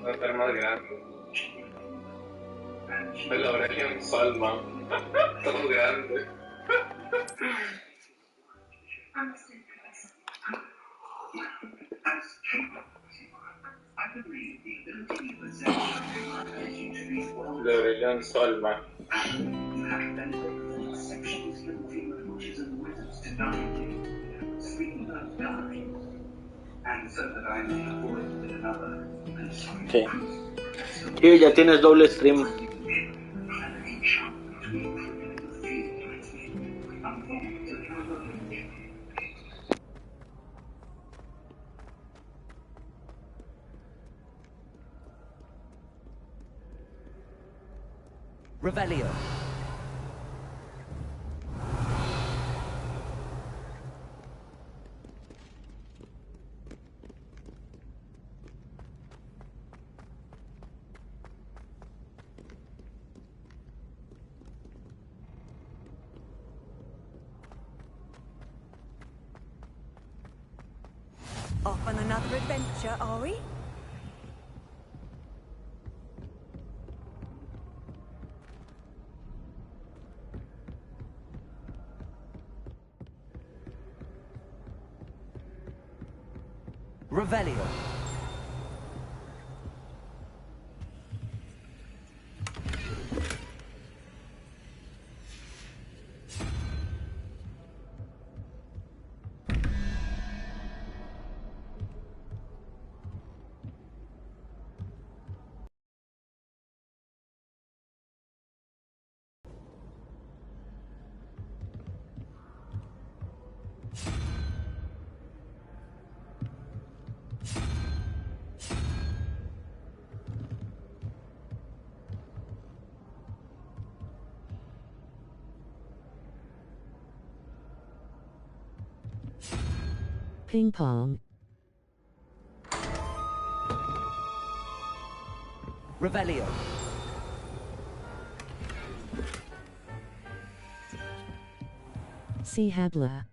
Va a estar más grande. Me lo habré un sol, man. Todo grande. Le habré un sol, man. Sí. Sí, ya tienes doble stream. Revelio. Off on another adventure, are we? Revelio. Ping pong. Revelio. Sea Habla.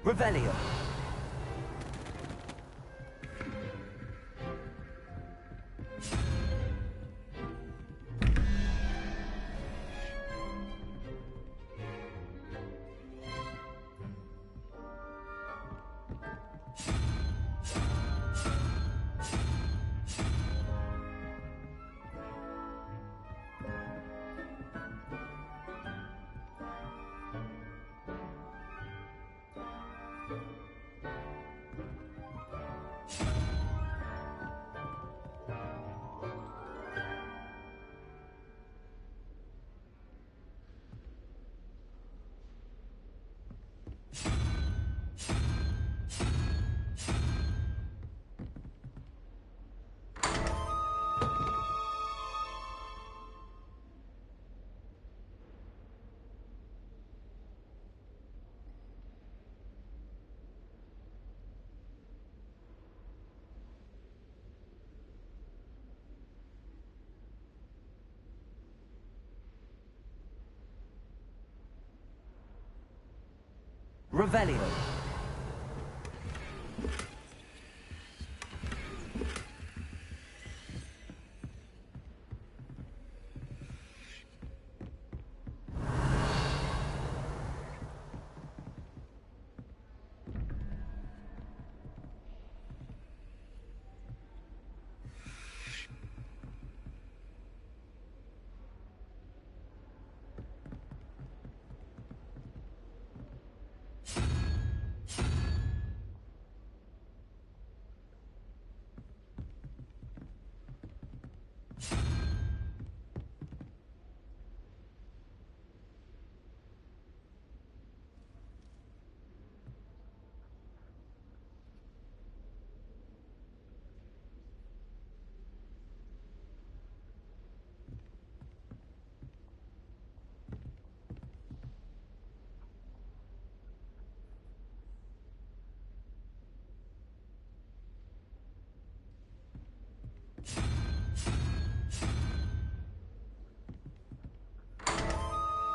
Revelio. Revelio.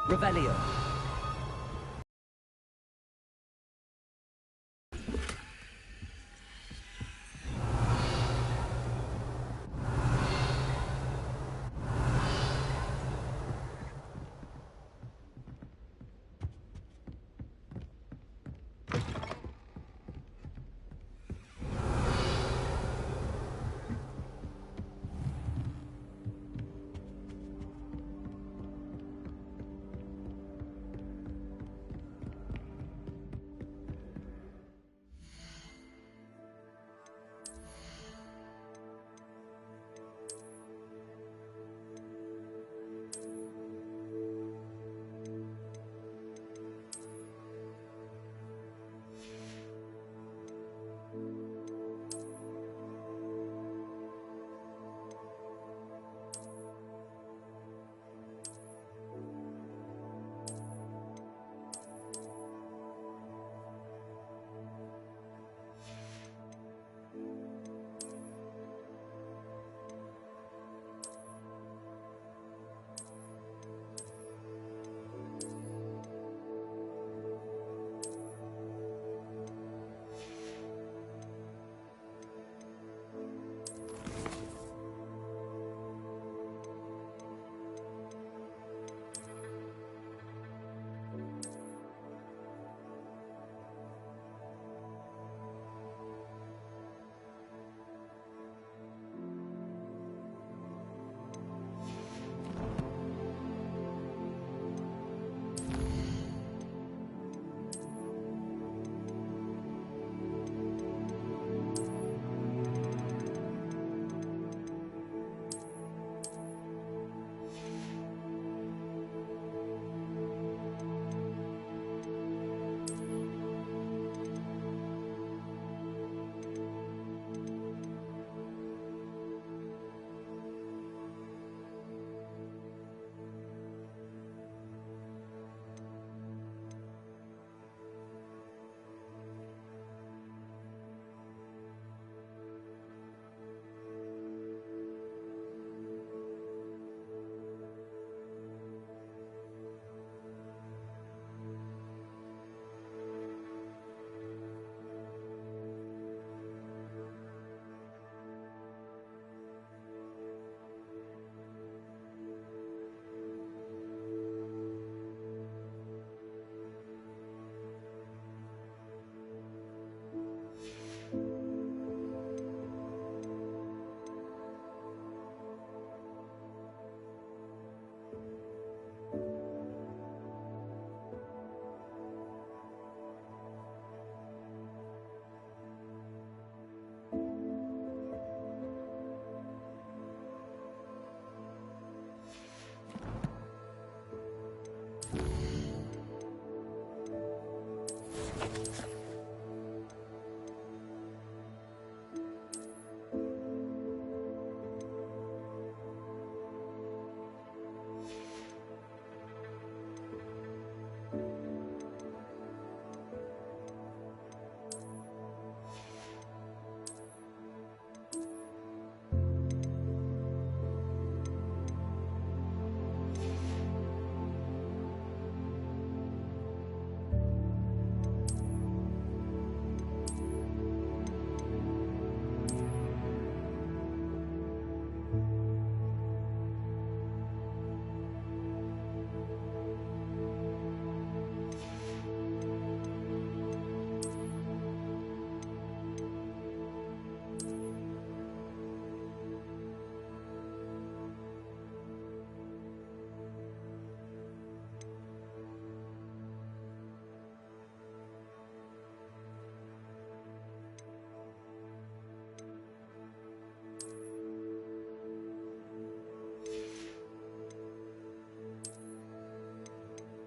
Revelio.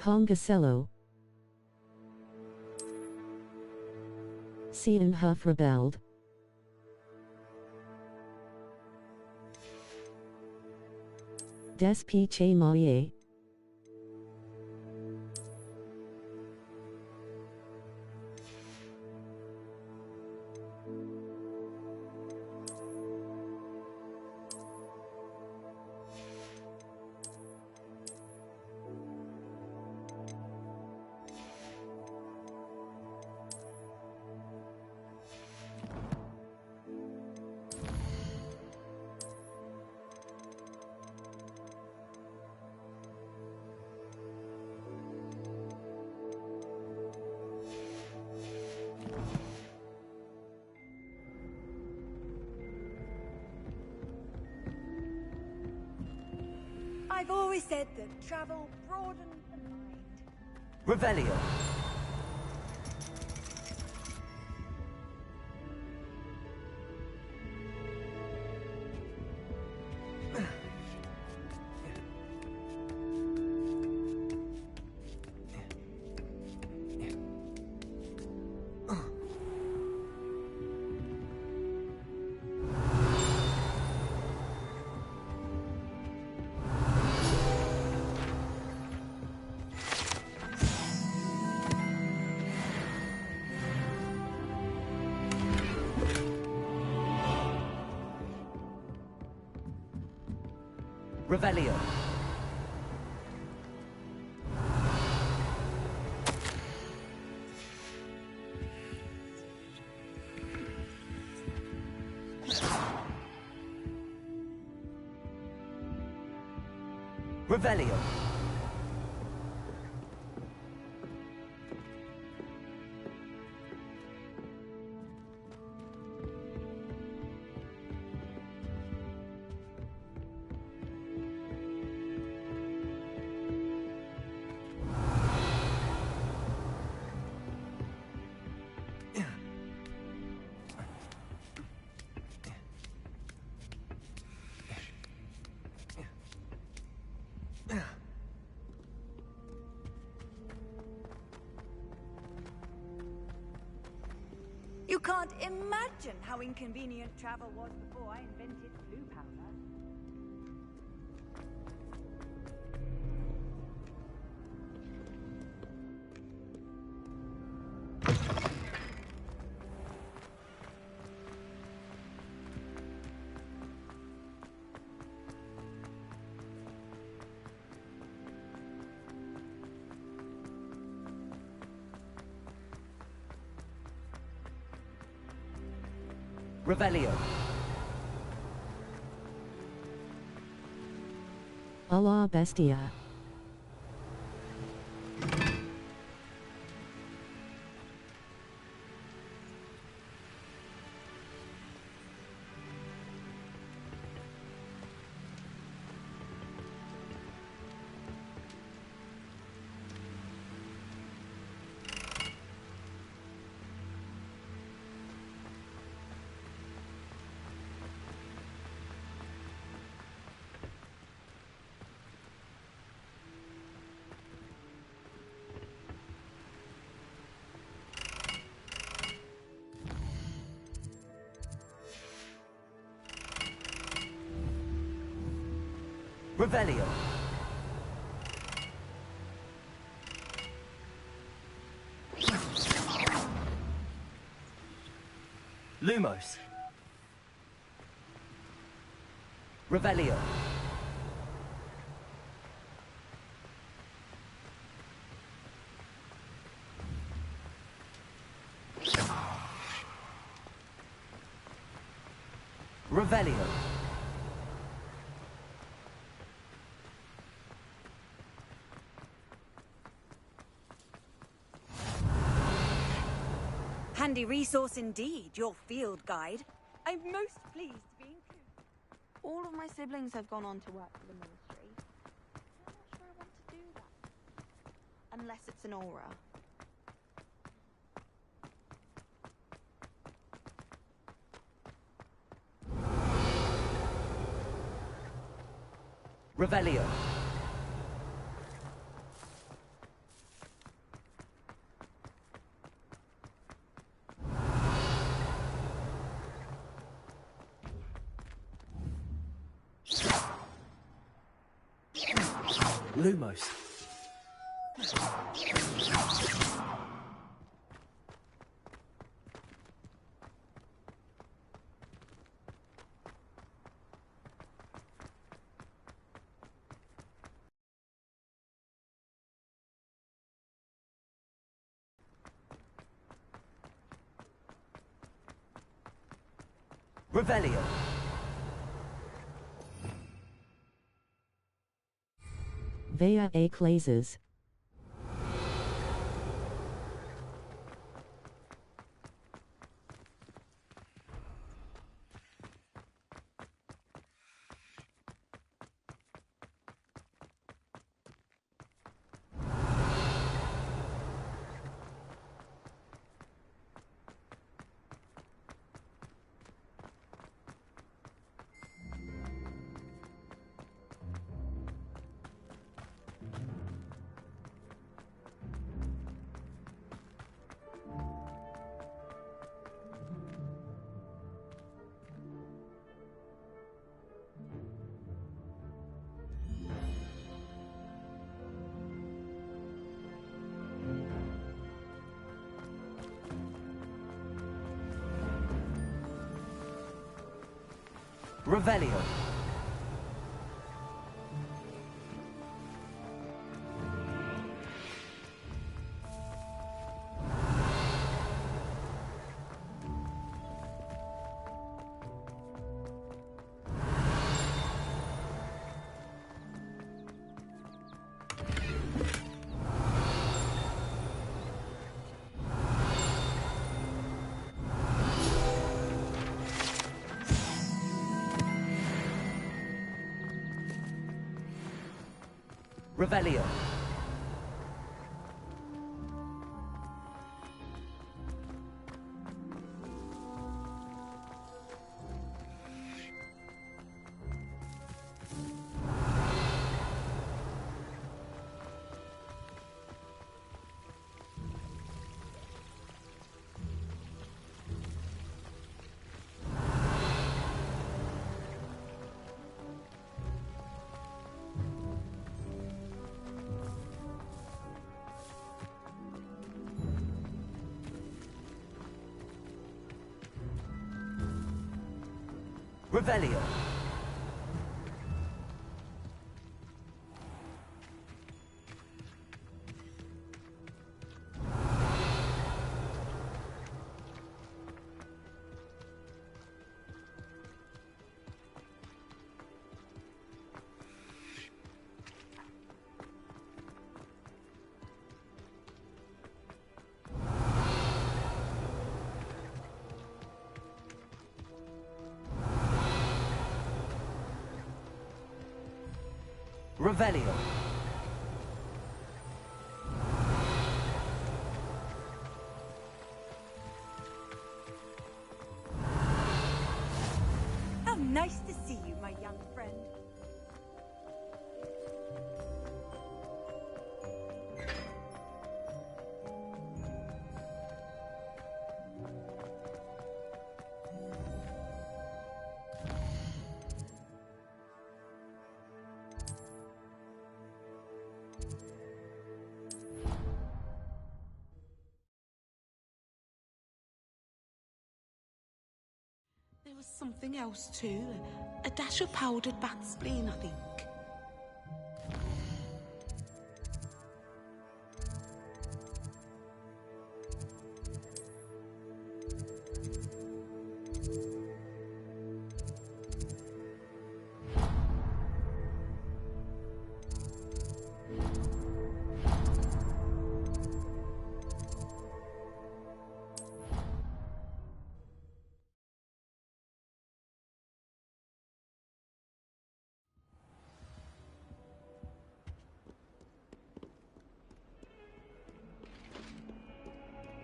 Pongacello. Cienhof rebelled. Des Piche Moye. I've always said that travel broadens the mind. Revelio. Revelio. Revelio. You can't imagine how inconvenient travel was before I invented blue powder. Revelio. Allah bestia. Revelio. Lumos. Revelio. Revelio. Handy resource indeed, your field guide. I'm most pleased to be included. All of my siblings have gone on to work for the ministry. I'm not sure I want to do that. Unless it's an aura. Revelio. Lumos. Revelio. Viaje classes. Revelio. Revelio. Revelio. Revelio. How nice to see you, my young friend. There was something else too. A dash of powdered bat spleen, I think.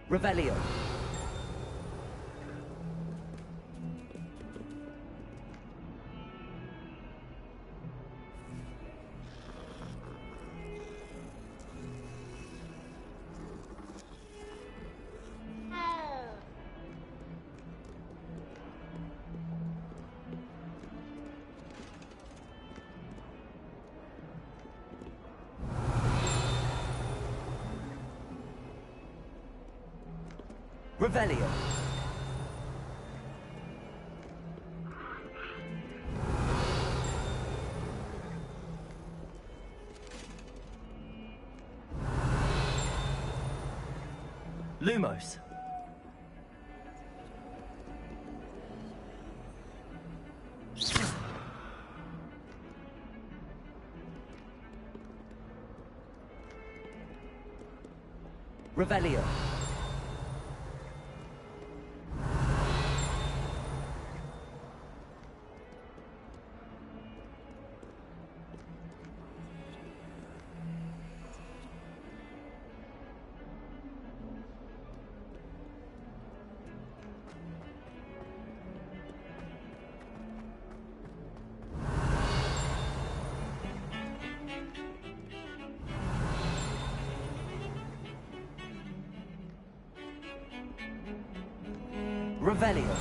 Revelio. Revelio. Lumos. Revelio. Revelio.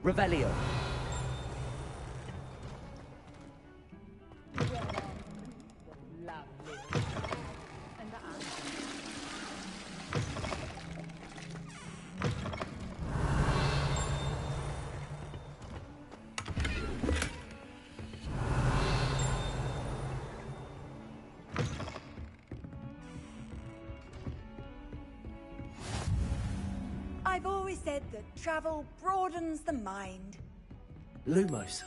Revelio. I've always said that travel broadens the mind. Lumos.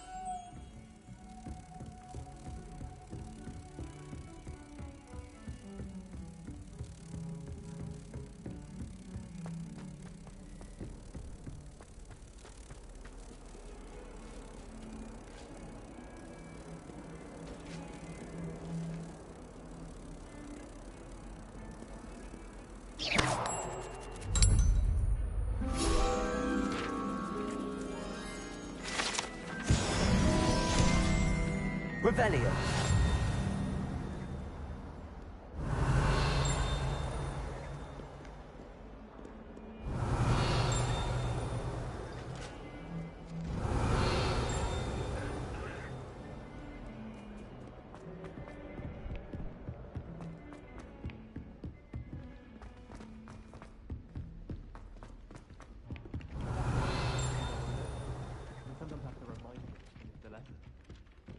Revelio.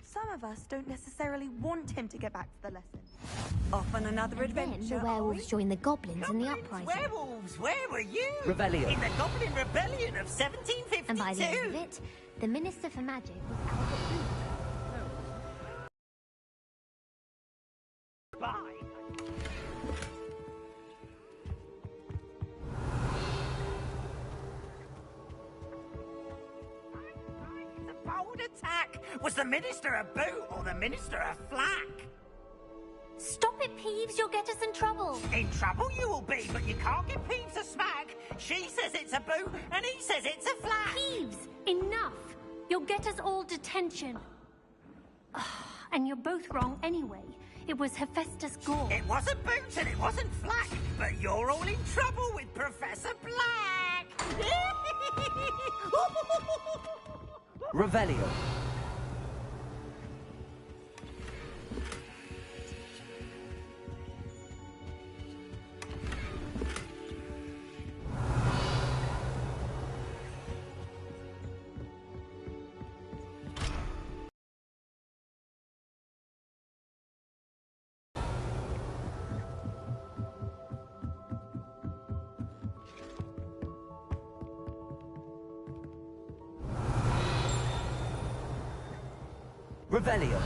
Some of us don't necessarily want him to get back to the lesson. Off on another And then adventure. the werewolves joined the goblins in the uprising. Werewolves, where were you? Revelio. In the Goblin Rebellion of 1752. And by the end of it, the Minister for Magic was Albert Booth. Bye. The bold attack. Was the Minister a boot or the Minister a flack? Stop it, Peeves, you'll get us in trouble. In trouble you will be, but you can't give Peeves a smack. She says it's a boot, and he says it's a flack. Peeves, enough! You'll get us all detention. And you're both wrong anyway. It was Hephaestus Gore. It wasn't boot and it wasn't flack, but you're all in trouble with Professor Black. Revelio. Revelio.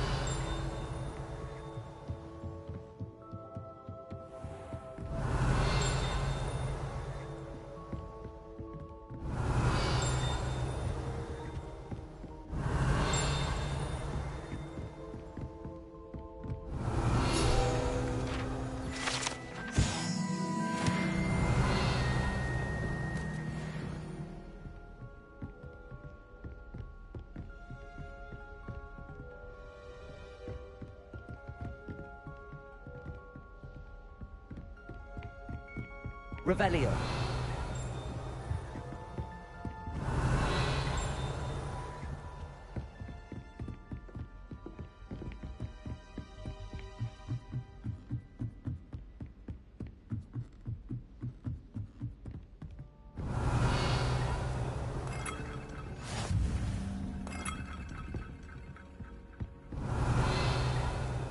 Revelio.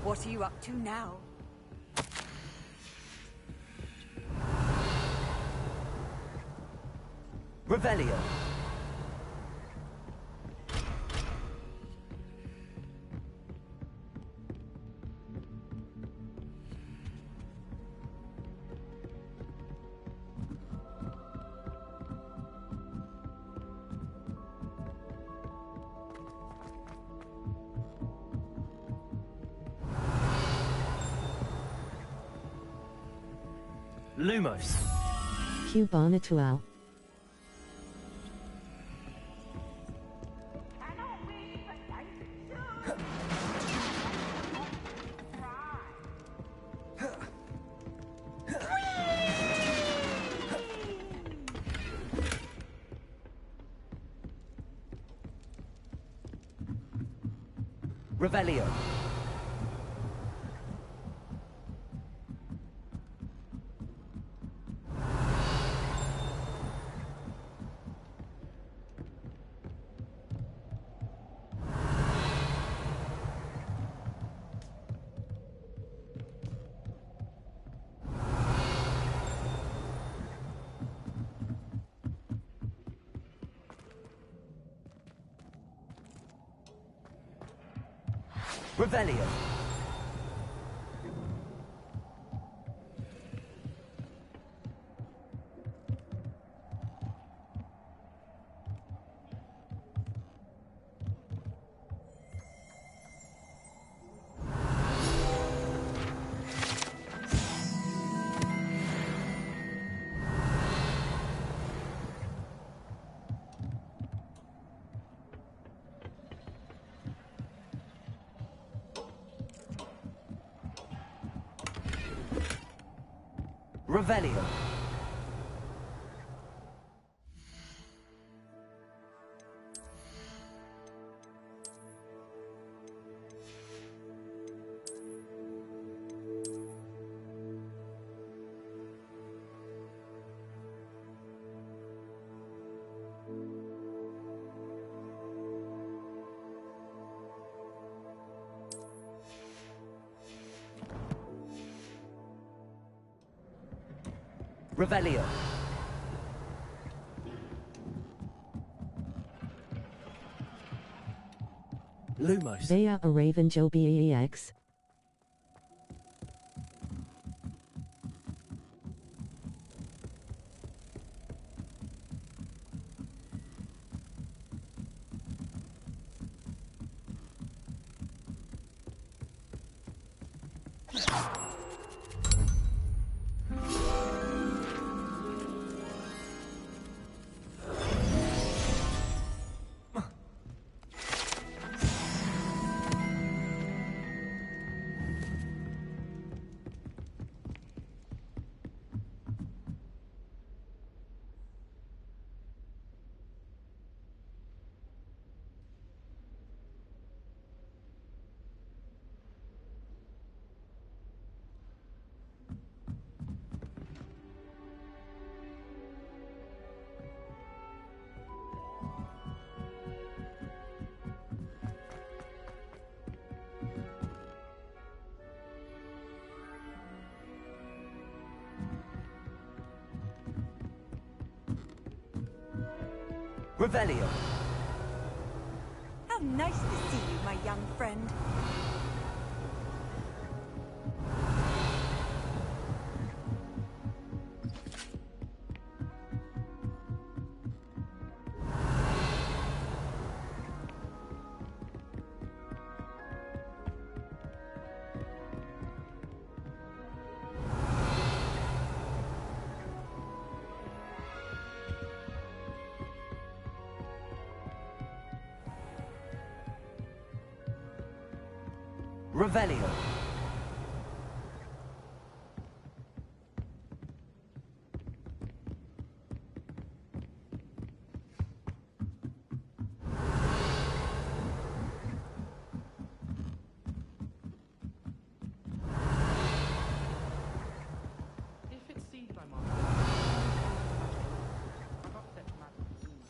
What are you up to now? Revelio. Lumos. Cubonatual. Revelio. Revelio. Revelio. Revelio. Lumos. Vea a Raven Joe BEX. Revelio. How nice to see you, my young friend. Revelio. If it's seed by Mark, I've upset Matt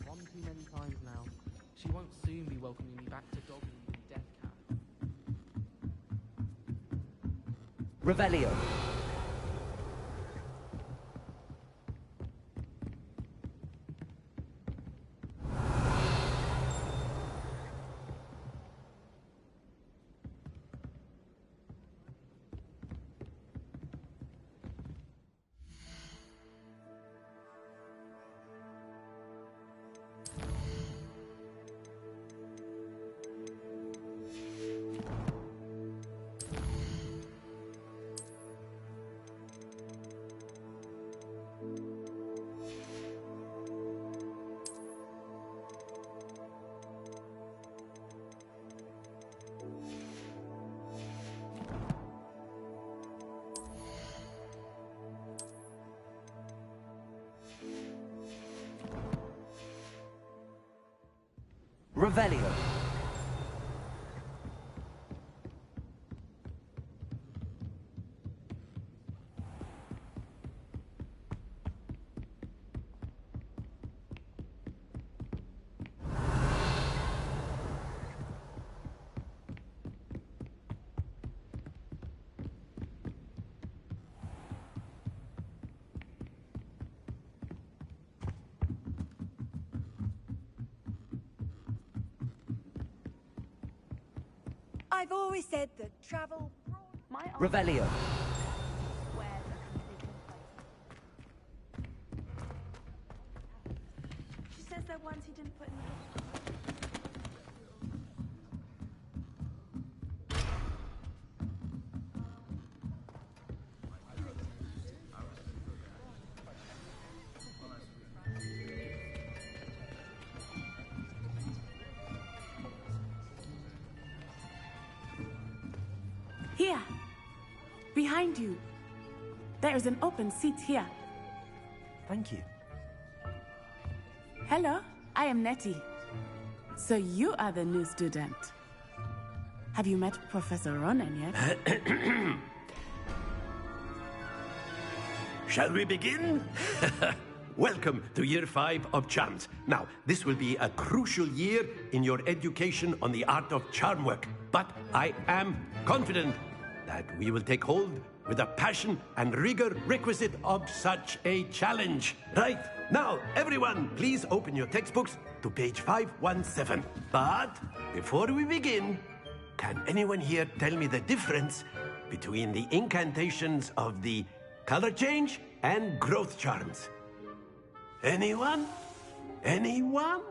one too many times now. She won't soon be welcoming me back to Doggy and Death Camp. Revelio. Revelio. I've always said that travel... Revelio. She says there ones he didn't put in the... Here, behind you. There is an open seat here. Thank you. Hello, I am Nettie. So you are the new student. Have you met Professor Ronan yet? Shall we begin? Welcome to Year 5 of Charms. Now, this will be a crucial year in your education on the art of charm work. But I am confident that we will take hold with the passion and rigor requisite of such a challenge. Right, now, everyone, please open your textbooks to page 517. But before we begin, can anyone here tell me the difference between the incantations of the color change and growth charms? Anyone? Anyone?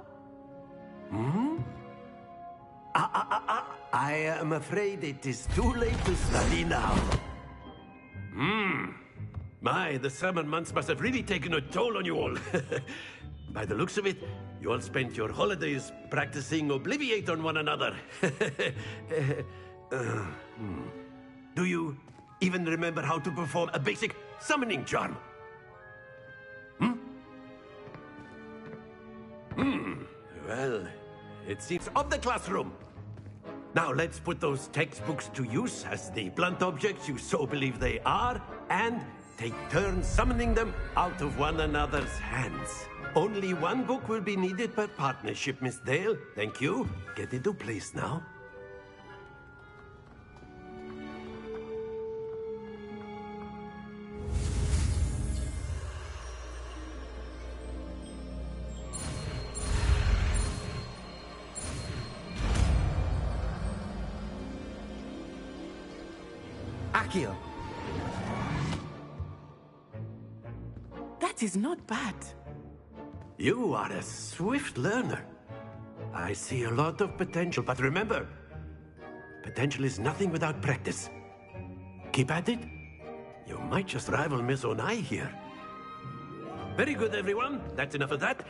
I am afraid it is too late to study now. My, the summer months must have really taken a toll on you all. By the looks of it, you all spent your holidays practicing Obliviate on one another. Do you even remember how to perform a basic summoning charm? Well, it seems of the classroom. Now let's put those textbooks to use as the blunt objects you so believe they are, and take turns summoning them out of one another's hands. Only one book will be needed per partnership, Miss Dale. Thank you. Get into place now. Accio. That is not bad. You are a swift learner. I see a lot of potential, but remember, potential is nothing without practice. Keep at it. You might just rival Miss Onai here. Very good, everyone. That's enough of that.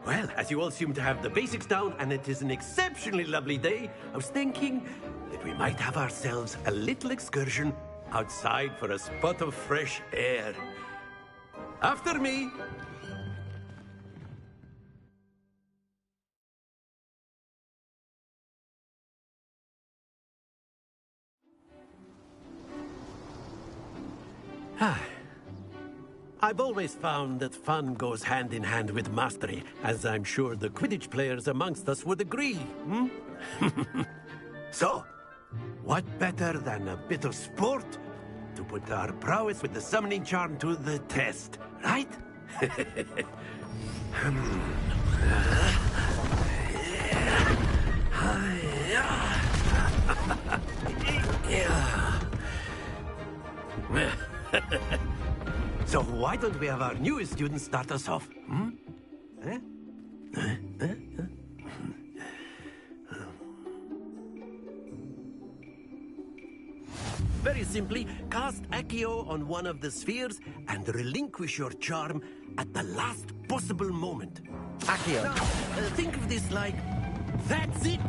Well, as you all seem to have the basics down, and it is an exceptionally lovely day, I was thinking that we might have ourselves a little excursion outside for a spot of fresh air. After me. I've always found that fun goes hand in hand with mastery, as I'm sure the Quidditch players amongst us would agree. So, what better than a bit of sport to put our prowess with the summoning charm to the test, right? So why don't we have our newest student start us off? Very simply, cast Accio on one of the spheres and relinquish your charm at the last possible moment. Accio. Now, think of this like, that's it!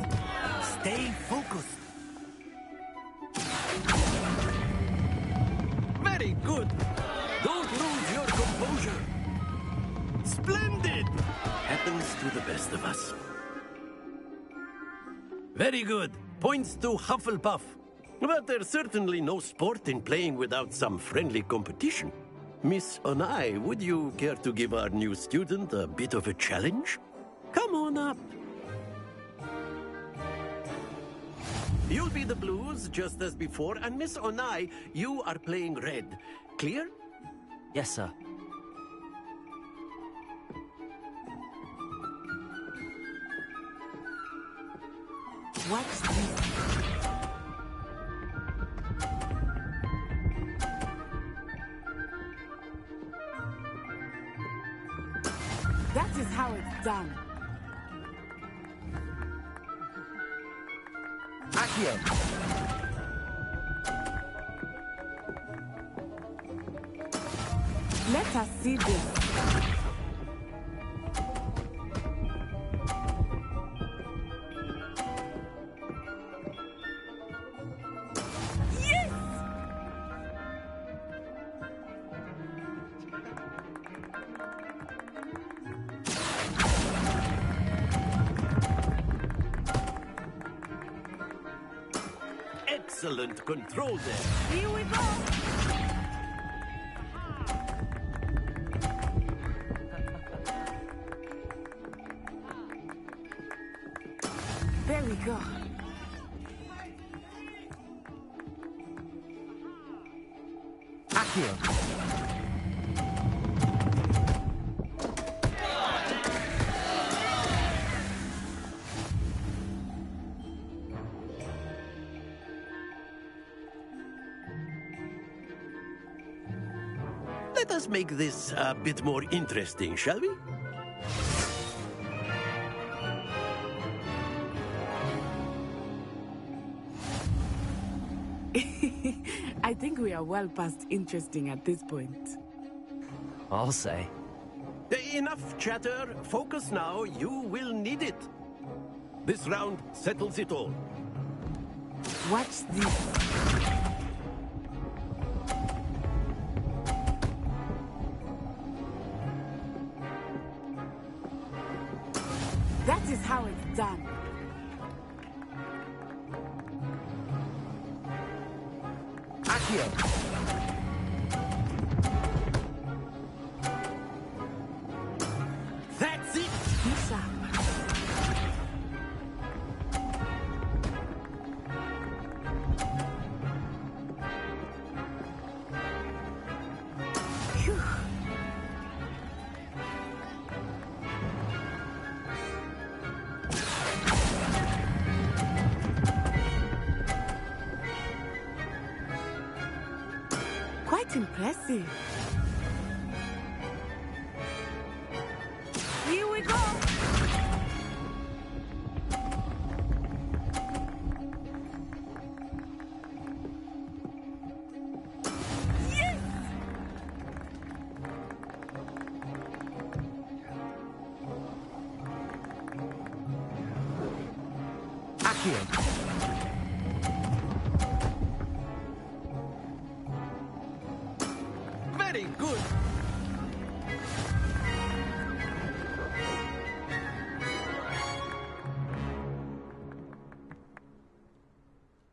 Stay focused. Very good. Don't lose your composure. Splendid! Happens to the best of us. Very good. Points to Hufflepuff. But there's certainly no sport in playing without some friendly competition. Miss Onai, would you care to give our new student a bit of a challenge? Come on up. You'll be the blues, just as before, and Miss Onai, you are playing red. Clear? Yes, sir. What's this? That is how it's done. Accio. Let us see this. Excellent control there. Here we go. There we go. Accio. Let us make this a bit more interesting, shall we? I think we are well past interesting at this point. I'll say. Enough chatter. Focus now. You will need it. This round settles it all. Watch this. That is how it's done. Accio. That's it. Be sharp. Phew. Quite impressive. Here we go. Yes! Accio. Very good.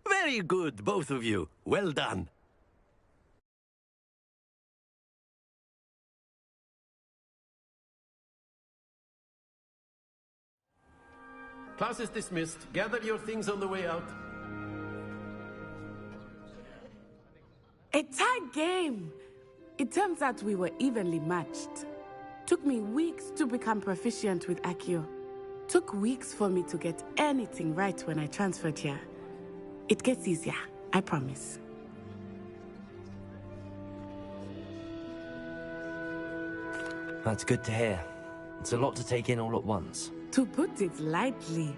Very good, both of you. Well done. Class is dismissed. Gather your things on the way out. A tight game. It turns out we were evenly matched. Took me weeks to become proficient with Accio. Took weeks for me to get anything right when I transferred here. It gets easier, I promise. That's good to hear. It's a lot to take in all at once. To put it lightly,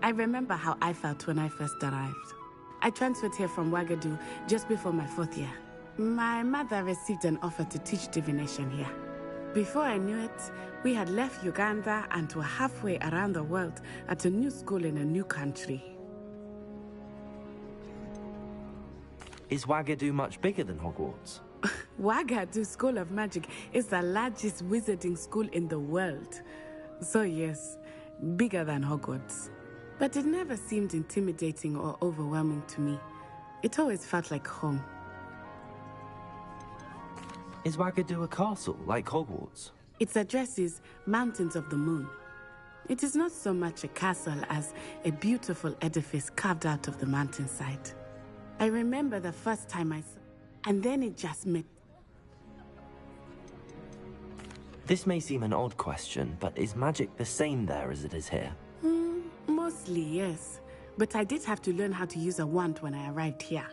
I remember how I felt when I first arrived. I transferred here from Ouagadougou just before my 4th year. My mother received an offer to teach divination here. Before I knew it, we had left Uganda and were halfway around the world at a new school in a new country. Is Ouagadougou much bigger than Hogwarts? Ouagadougou School of Magic is the largest wizarding school in the world. So yes, bigger than Hogwarts. But it never seemed intimidating or overwhelming to me. It always felt like home. Is Ouagadougou a castle, like Hogwarts? Its address is Mountains of the Moon. It is not so much a castle as a beautiful edifice carved out of the mountainside. I remember the first time I saw, and then it just met. This may seem an odd question, but is magic the same there as it is here? Mostly, yes. But I did have to learn how to use a wand when I arrived here.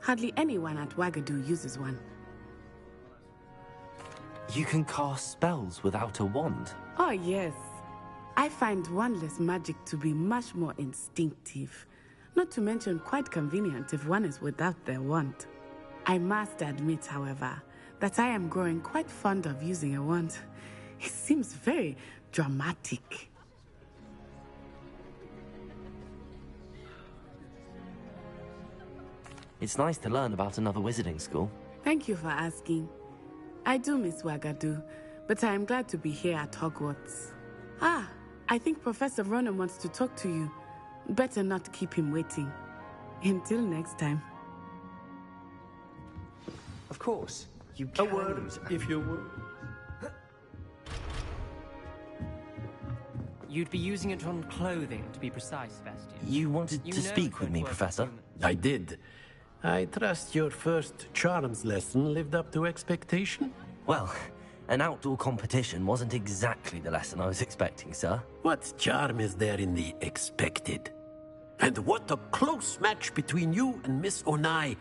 Hardly anyone at Ouagadougou uses one. You can cast spells without a wand? Oh, yes. I find wandless magic to be much more instinctive. Not to mention quite convenient if one is without their wand. I must admit, however, that I am growing quite fond of using a wand. It seems very dramatic. It's nice to learn about another wizarding school. Thank you for asking. I do miss Wagadu, but I am glad to be here at Hogwarts. Ah, I think Professor Ronan wants to talk to you. Better not keep him waiting. Until next time. Of course, you A can. word, if you will. You'd be using it on clothing, to be precise, Sebastian. You wanted to know speak it with won't me, work Professor? with humans. I did. I trust your first charms lesson lived up to expectation? Well, an outdoor competition wasn't exactly the lesson I was expecting, sir. What charm is there in the expected? And what a close match between you and Miss Onai.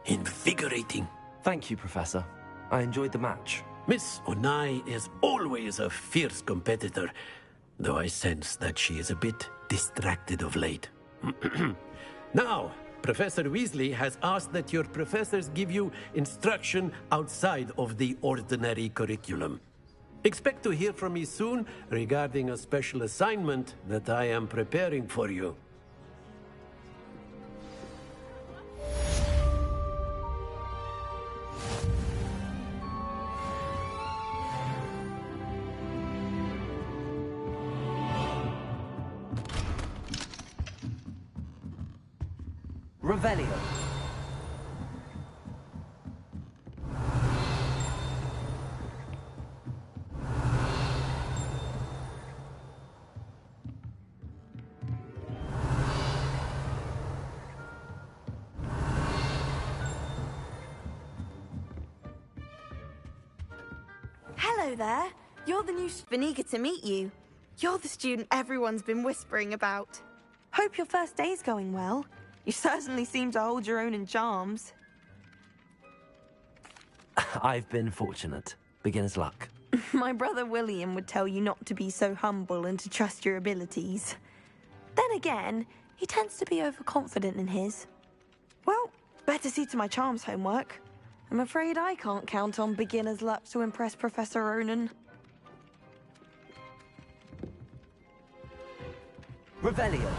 Invigorating. Thank you, Professor. I enjoyed the match. Miss Onai is always a fierce competitor, though I sense that she is a bit distracted of late. Now, Professor Weasley has asked that your professors give you instruction outside of the ordinary curriculum. Expect to hear from me soon regarding a special assignment that I am preparing for you. Revelio. Hello there. You're the new eager to meet you. You're the student everyone's been whispering about. Hope your first day's going well. You certainly seem to hold your own in charms. I've been fortunate. Beginner's luck. My brother William would tell you not to be so humble and to trust your abilities. Then again, he tends to be overconfident in his. Well, better see to my charms homework. I'm afraid I can't count on beginner's luck to impress Professor Ronan. Revelio.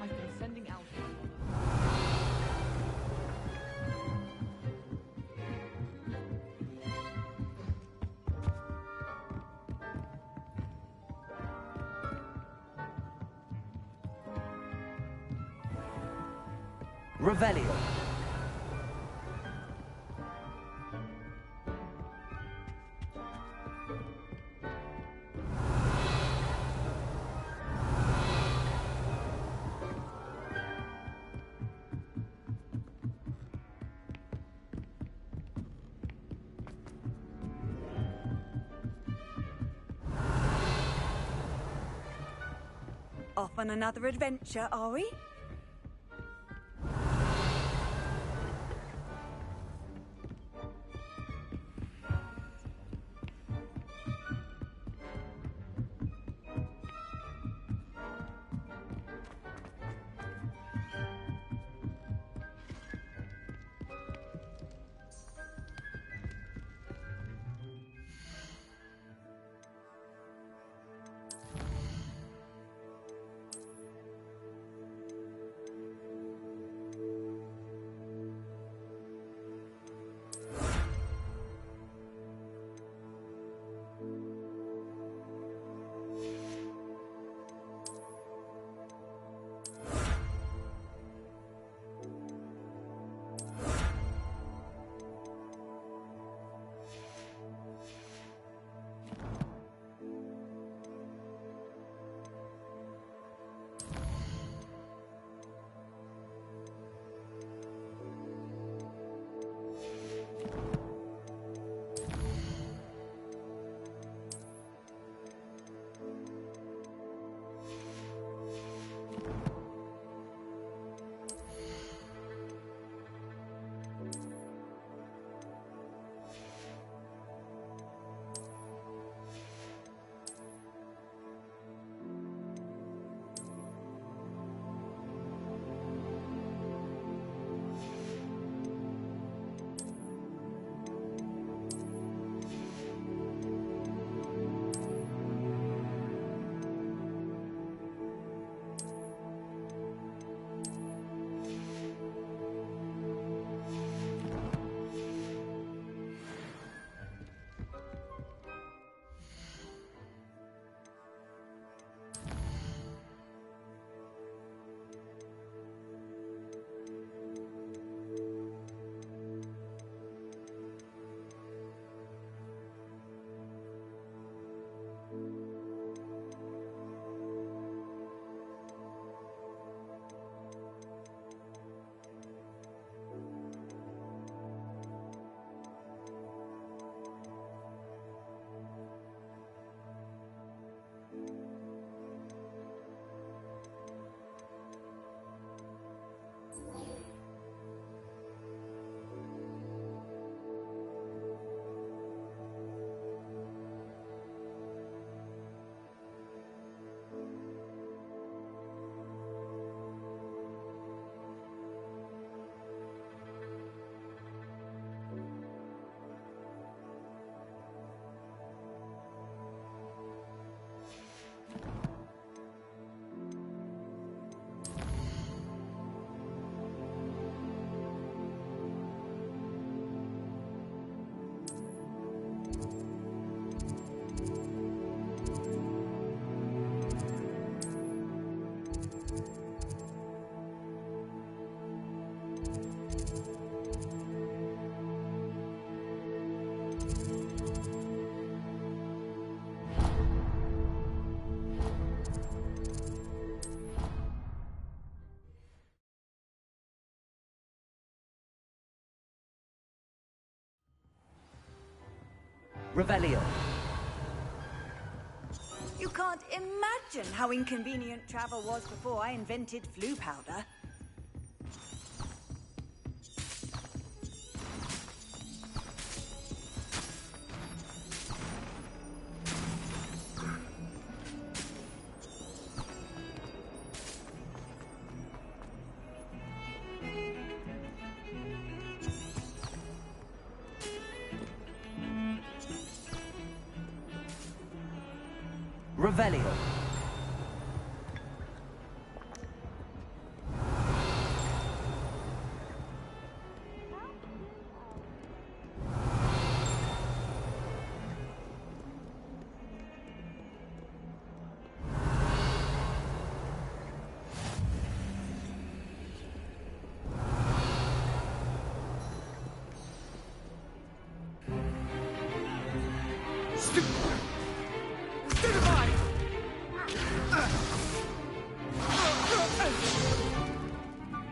I've been sending out. Revelio. Off on another adventure, are we? Revelio. You can't imagine how inconvenient travel was before I invented flu powder. Revelio.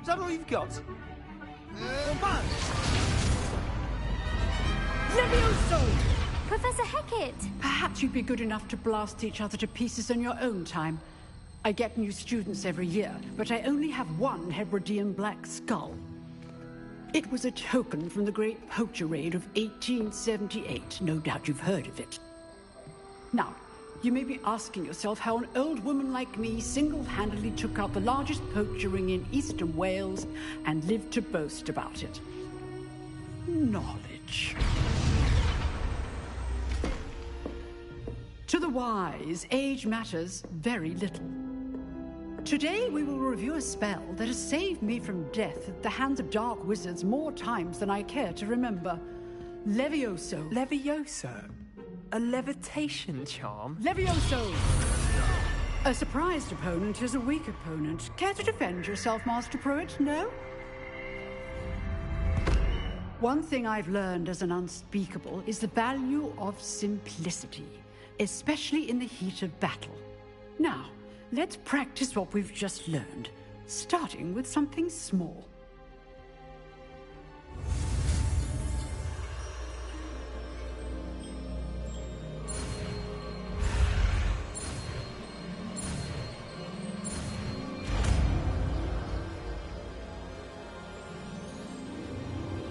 Is that all you've got? Levioso! Professor Hecat! Perhaps you'd be good enough to blast each other to pieces in your own time. I get new students every year, but I only have one Hebridean black skull. It was a token from the Great Poacher Raid of 1878. No doubt you've heard of it. Now, you may be asking yourself how an old woman like me single-handedly took out the largest poacher ring in eastern Wales and lived to boast about it. Knowledge. To the wise, age matters very little. Today we will review a spell that has saved me from death at the hands of dark wizards more times than I care to remember. Levioso. Levioso? A levitation charm? Levioso! A surprised opponent is a weak opponent. Care to defend yourself, Master Pruitt? No? One thing I've learned as an unspeakable is the value of simplicity, especially in the heat of battle. Now, let's practice what we've just learned, starting with something small.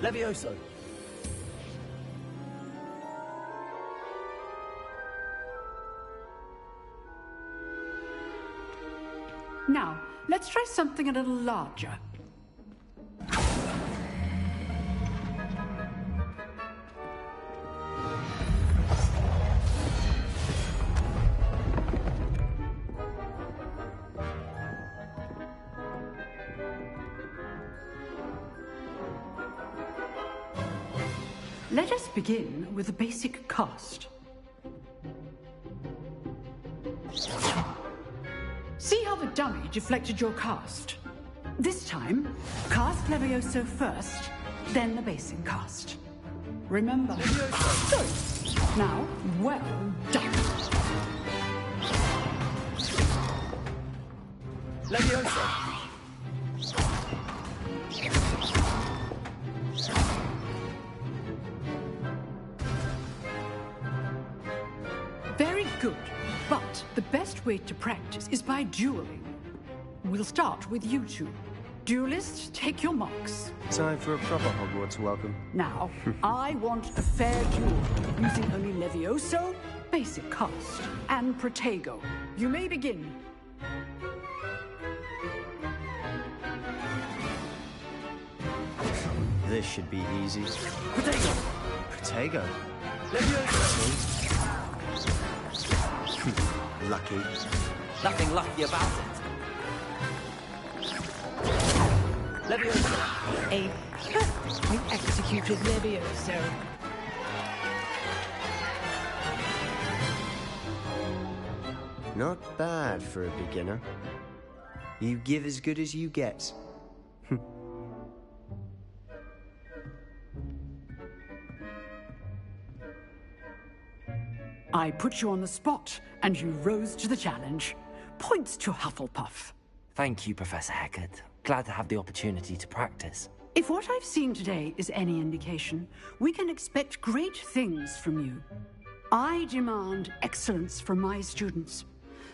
Levioso. Now, let's try something a little larger. Let us begin with a basic cast. See how the dummy deflected your cast? This time, cast Levioso first, then the basic cast. Remember. Good. Now, well done. Levioso. Very good. But the best way to practice is by dueling. We'll start with you two. Duelists, take your marks. Time for a proper Hogwarts welcome. Now, I want a fair duel, using only Levioso, basic cast, and Protego. You may begin. This should be easy. Protego. Protego? Levioso. Lucky. Nothing lucky about it. Levioso. A perfectly executed Levioso. Not bad for a beginner. You give as good as you get. I put you on the spot, and you rose to the challenge. Points to Hufflepuff. Thank you, Professor Hecat. Glad to have the opportunity to practice. If what I've seen today is any indication, we can expect great things from you. I demand excellence from my students.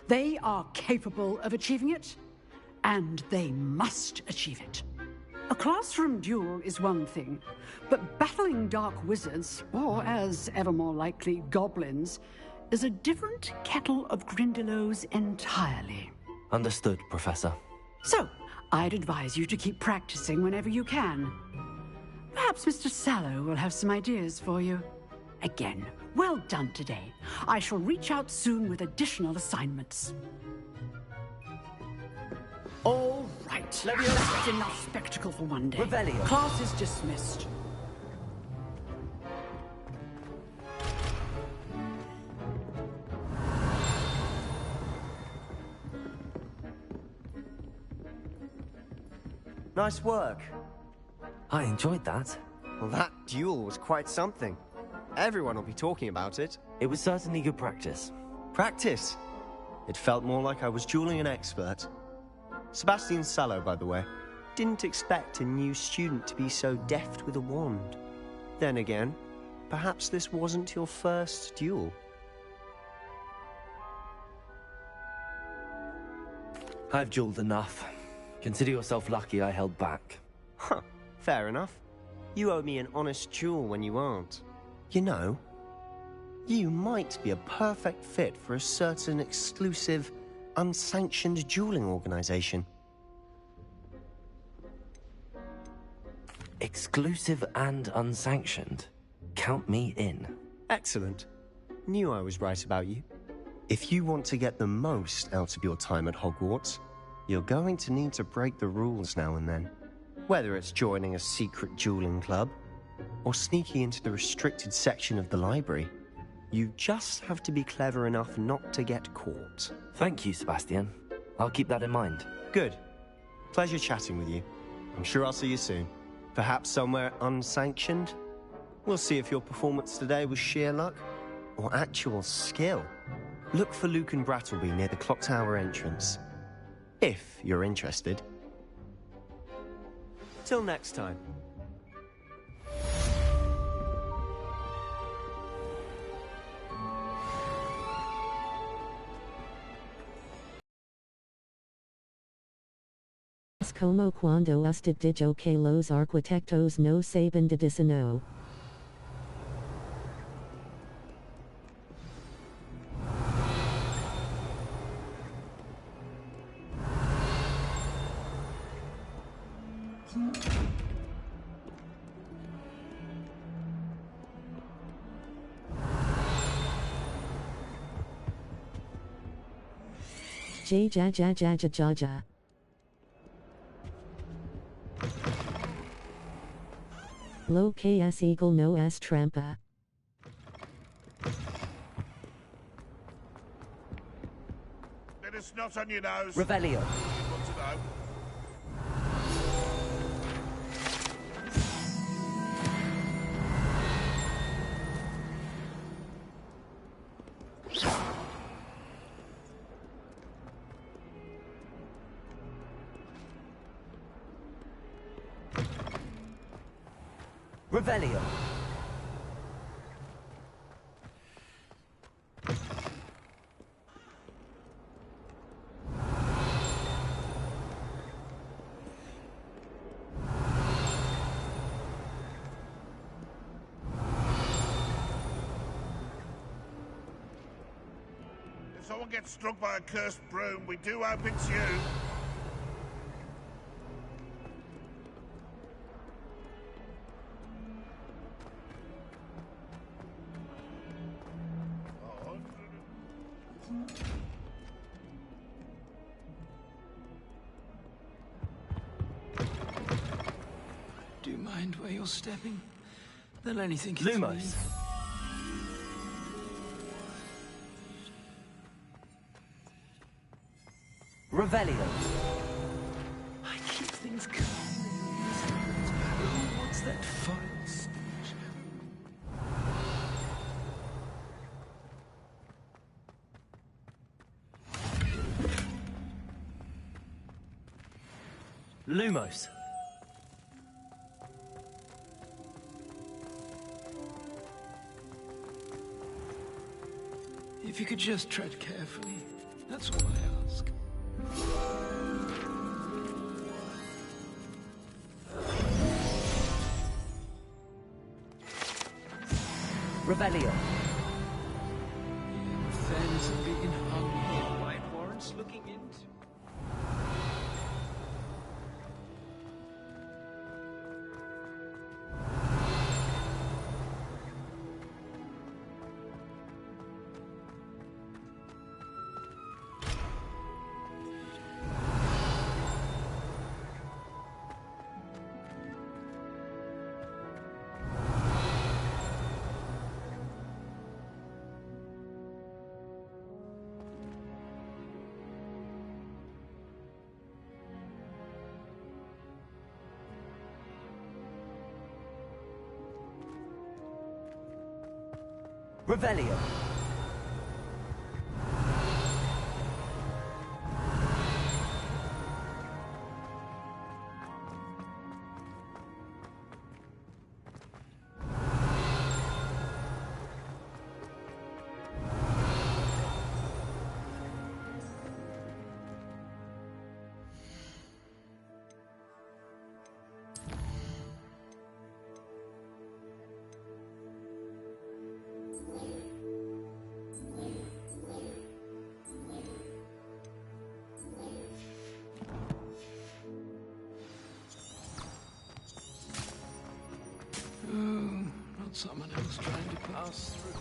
They are capable of achieving it, and they must achieve it. A classroom duel is one thing, but battling dark wizards, or as ever more likely, goblins, is a different kettle of Grindylows entirely. Understood, Professor. So, I'd advise you to keep practicing whenever you can. Perhaps Mr. Sallow will have some ideas for you. Again, well done today. I shall reach out soon with additional assignments. All right. That's enough spectacle for one day. Revelio. Class is dismissed. Nice work. I enjoyed that. Well, that duel was quite something. Everyone will be talking about it. It was certainly good practice. Practice? It felt more like I was dueling an expert. Sebastian Sallow, by the way. Didn't expect a new student to be so deft with a wand. Then again, perhaps this wasn't your first duel. I've dueled enough. Consider yourself lucky I held back. Huh, fair enough. You owe me an honest duel when you aren't. You know, you might be a perfect fit for a certain exclusive, unsanctioned dueling organization. Exclusive and unsanctioned? Count me in. Excellent. Knew I was right about you. If you want to get the most out of your time at Hogwarts, you're going to need to break the rules now and then. Whether it's joining a secret dueling club, or sneaking into the restricted section of the library, you just have to be clever enough not to get caught. Thank you, Sebastian. I'll keep that in mind. Good. Pleasure chatting with you. I'm sure I'll see you soon. Perhaps somewhere unsanctioned? We'll see if your performance today was sheer luck, or actual skill. Look for Luke and Brattleby near the clock tower entrance. If you're interested. Till next time. Como cuando usted dijo que los arquitectos no saben de diseño. Ja. Lo que es eagle no es trampa. Bit of snot on your nose. Revelio. Want to know? Revelio. If someone gets struck by a cursed broom, we do hope it's you. Do you mind where you're stepping? They'll only think it's Lumos. me. Revelio. I keep things calm. Oh, what's that fine speech? Lumos. If you could just tread carefully, that's all I ask. Revelio. Fairness of being hung here might warrant looking into. Revelio. Not someone else trying to pass through.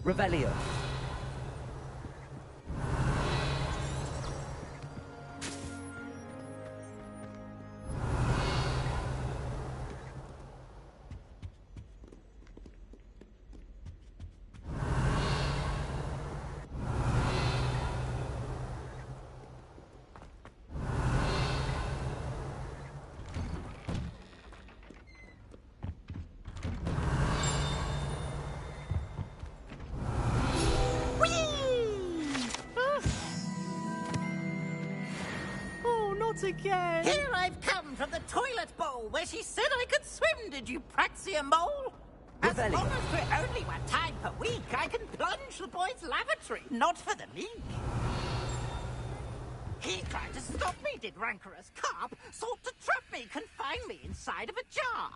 Revelio. Again. Here I've come from the toilet bowl where she said I could swim, did you praxia mole? As long as we're only one time per week, I can plunge the boy's lavatory, not for the leak. He tried to stop me, did rancorous carp, sought to trap me, confine me inside of a jar.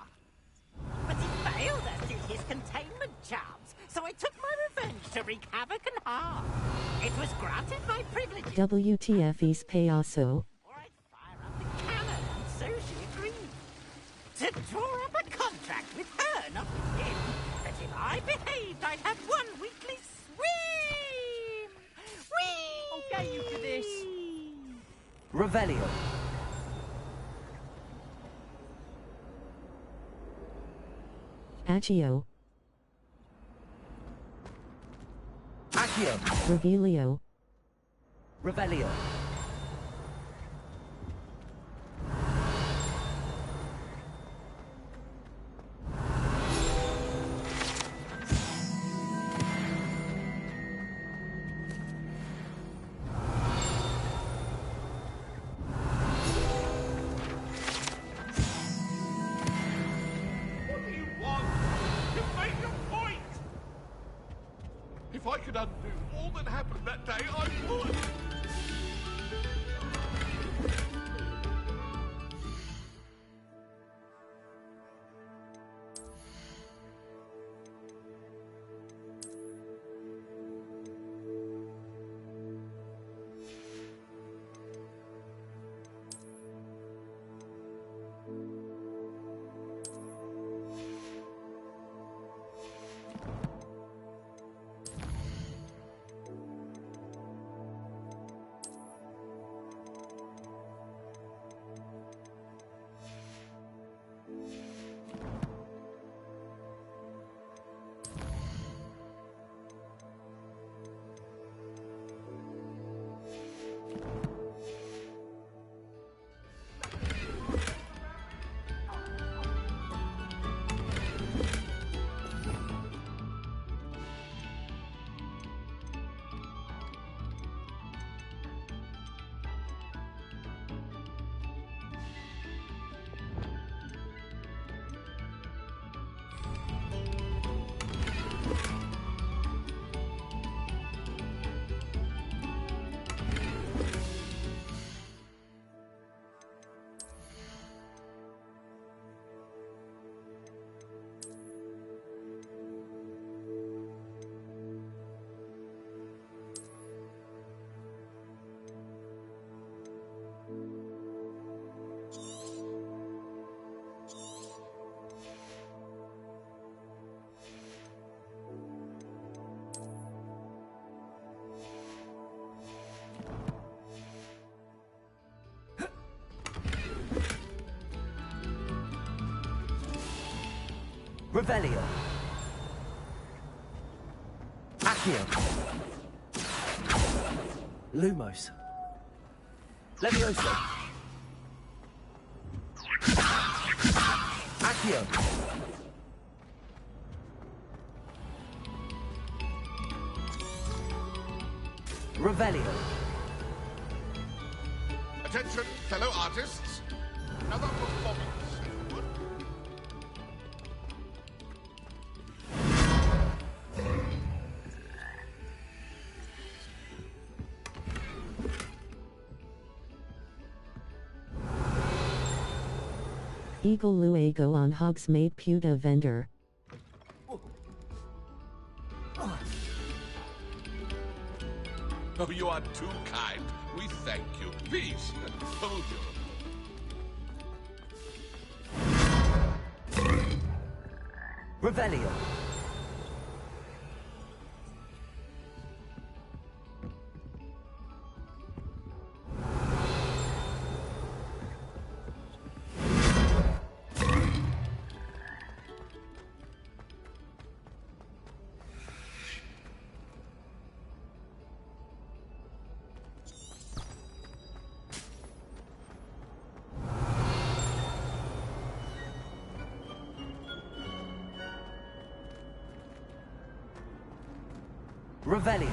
But he failed, as did his containment charms, so I took my revenge to wreak havoc and harm. It was granted my privilege. WTF East Payaso. So she agreed to draw up a contract with her, not with him, that if I behaved, I'd have one weekly swim. Whee! I'll get you for this. Revelio. Accio. Accio. Revelio. Revelio. If I could undo all that happened that day, I would. Revelio. Accio. Lumos. Levioso. Accio. Revelio. Attention, fellow artists. Another performance. Eagle luego on Hogsmeade Puta vendor. Oh, you are too kind. We thank you. Please, hold your... Revelio. Revelio.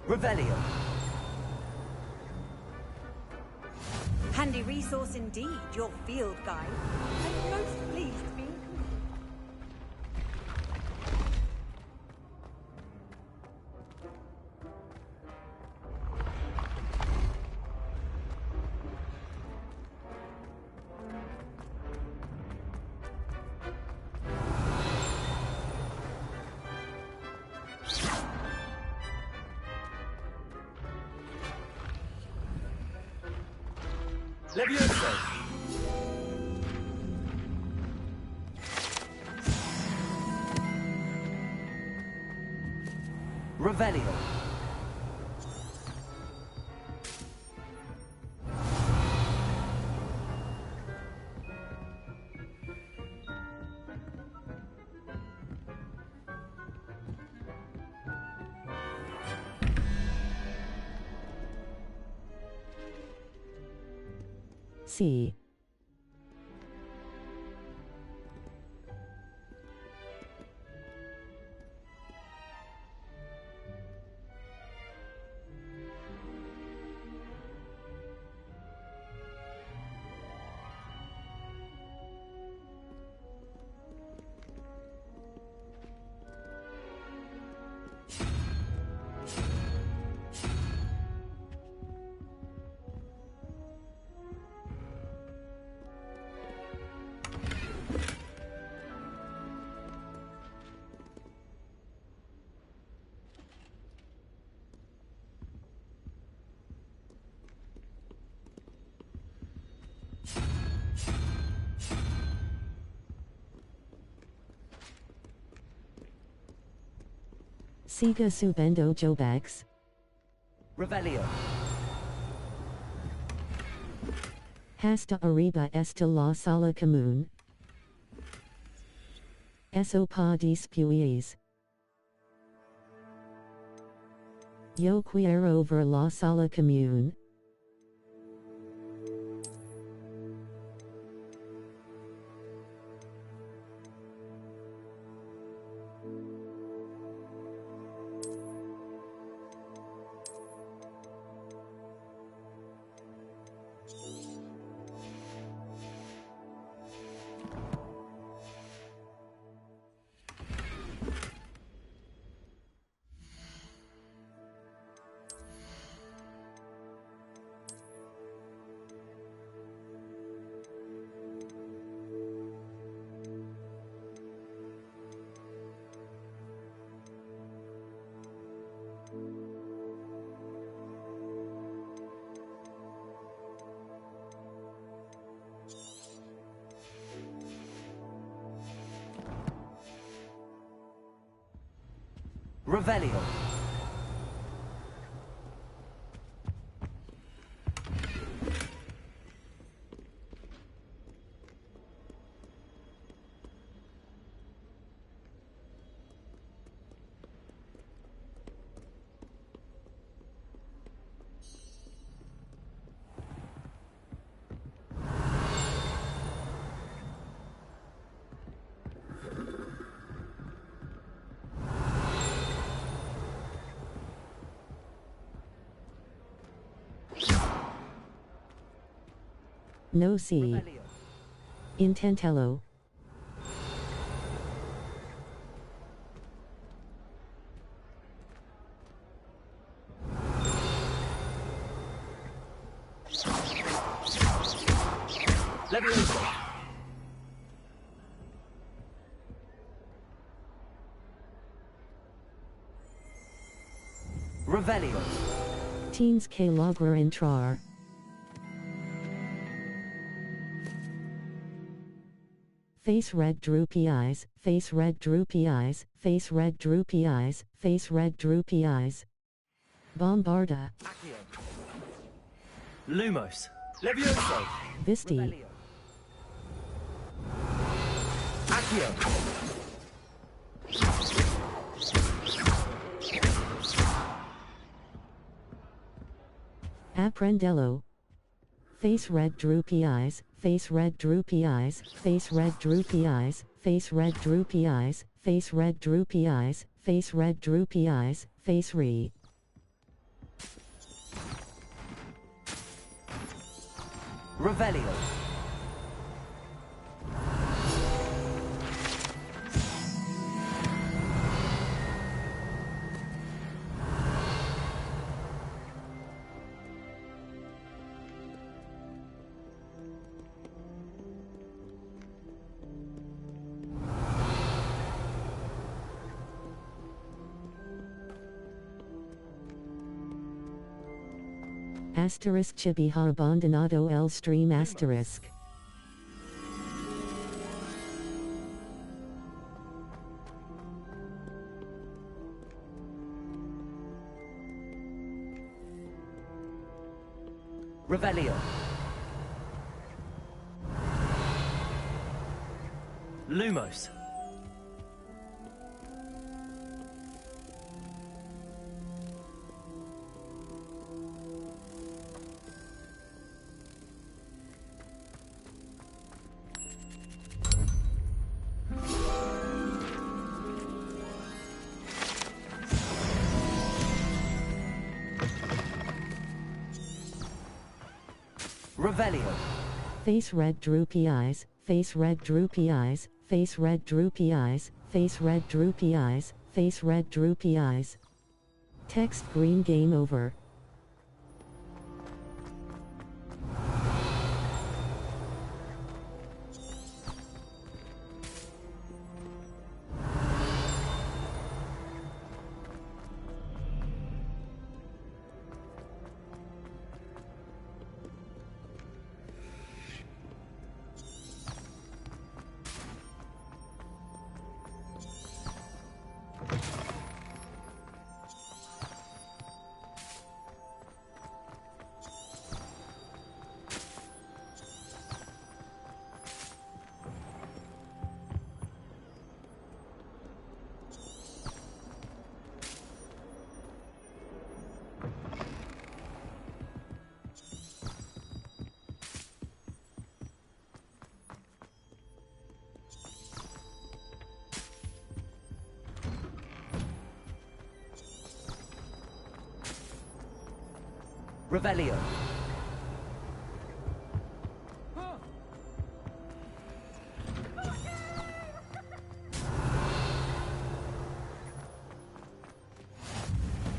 Revelio. Handy resource indeed, your field guide. I'm most pleased to be included. Levioso. Revelio. C. Siga subendo Jobax. Revelio. Hasta arriba esta la sala común. Eso pa después. Yo quiero ver la sala común. Revelio. No C. Intentello. Levioso. Revelio. Teens que logra entrar. Face red droopy eyes, face red droopy eyes, face red droopy eyes, face red droopy eyes. Bombarda. Accio. Lumos. Levioso. Visti. Revelio. Accio. Apprendello. Face red droopy eyes, face red droopy eyes, face red droopy eyes, face red droopy eyes, face red droopy eyes, face red droopy eyes, face re. Revelio. Asterisk Chibiha abandonado el stream asterisk. Revelio. Lumos. Revelio. Face red droopy eyes, face red droopy eyes, face red droopy eyes, face red droopy eyes, face red droopy eyes. Text green game over. Revelio.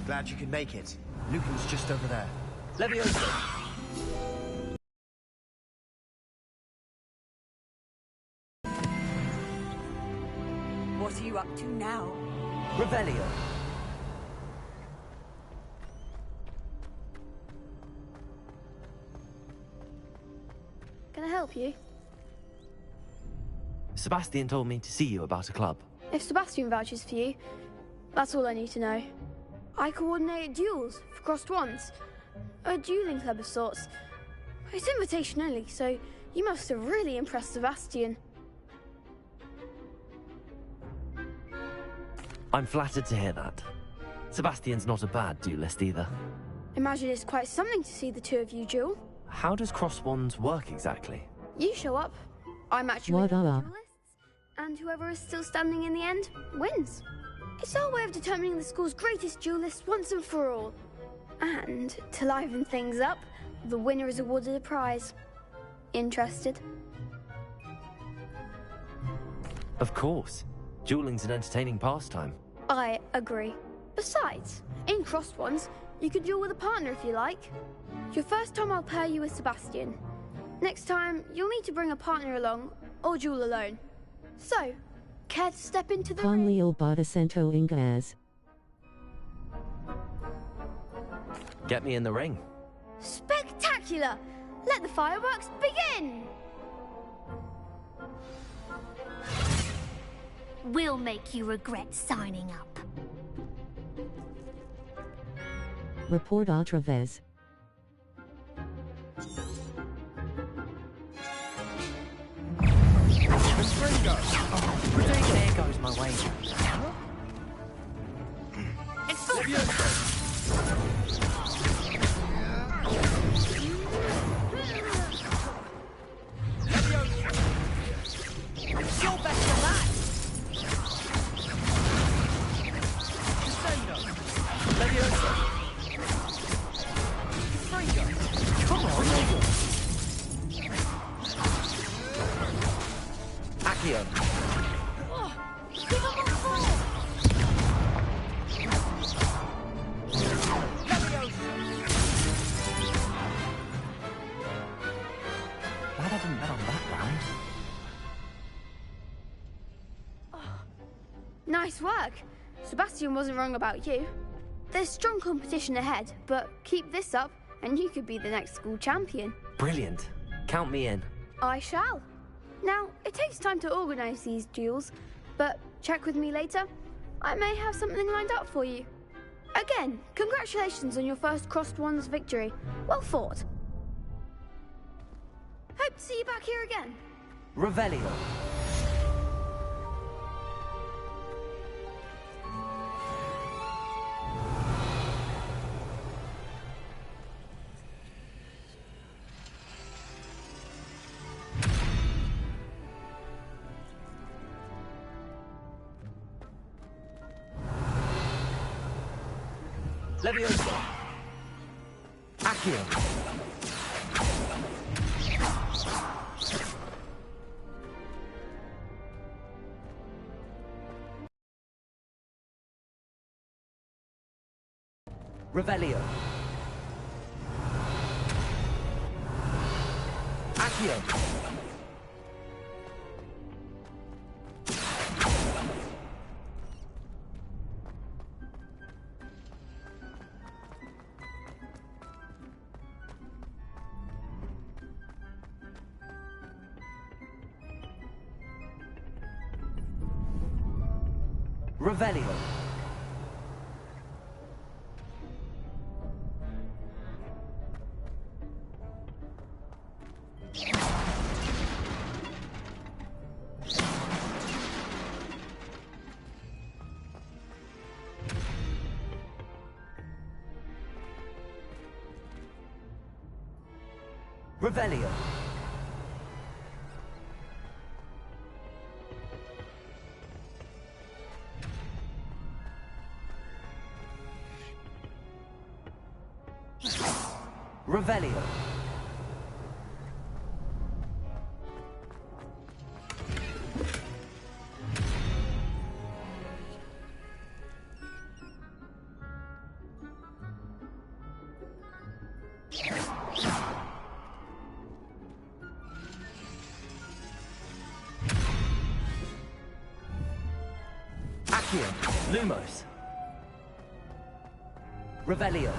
Glad you could make it. Lucan's just over there. Levioso. What are you up to now? Revelio. Can I help you? Sebastian told me to see you about a club. If Sebastian vouches for you, That's all I need to know. I coordinate duels for crossed wands. A dueling club of sorts. It's invitation only, so you must have really impressed Sebastian. I'm flattered to hear that. Sebastian's not a bad duelist either. Imagine it's quite something to see the two of you duel. How does cross wands work exactly? You show up, I match you with the duelists, and whoever is still standing in the end wins. It's our way of determining the school's greatest duelist once and for all. And to liven things up, the winner is awarded a prize. Interested? Of course. Dueling's an entertaining pastime. I agree. Besides, in crossed ones, you can duel with a partner if you like. Your first time I'll pair you with Sebastian. Next time, you'll need to bring a partner along, or duel alone. So, care to step into the Con Leo Bodacento Ingas. Get me in the ring. Spectacular! Let the fireworks begin! We'll make you regret signing up. Report outra vez. The spring goes. There goes my wager. It's You're best than that. Come on, Accio. Glad I didn't bet on that round. Nice work. Sebastian wasn't wrong about you. There's strong competition ahead, but keep this up and you could be the next school champion. Brilliant. Count me in. I shall. Now, it takes time to organise these duels, but check with me later. I may have something lined up for you. Again, congratulations on your first crossed wands victory. Well fought. Hope to see you back here again. Revelio. Leviosa. Accio. Revelio. Accio. Revelio. Revelio. Revelio. Accio. Lumos. Revelio.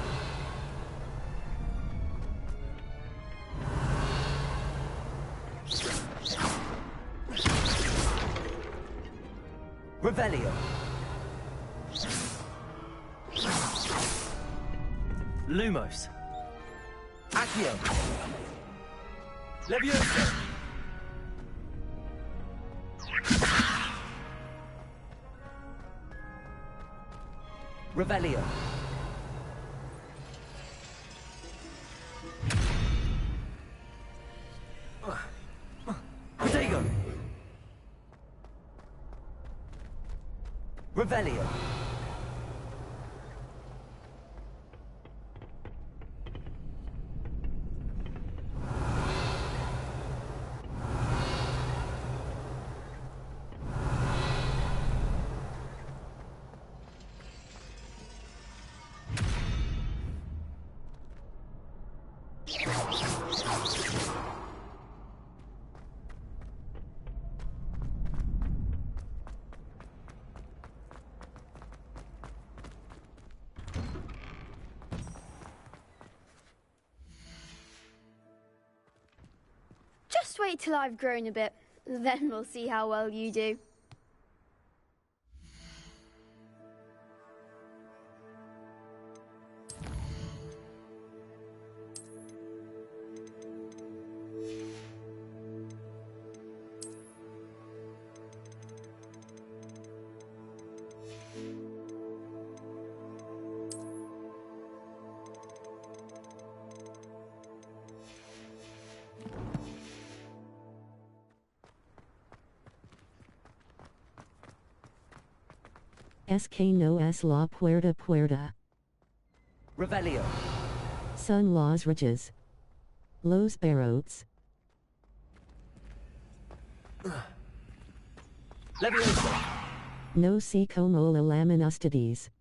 Revelio. Lumos. Accio. Leviosa. Revelio. Protego. Revelio. Just wait till I've grown a bit, then we'll see how well you do. Es que no es la puerta. Revelio. Son los reyes. Los barrotes. Leviosa. No sé cómo la llaman ustedes.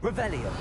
Revelio.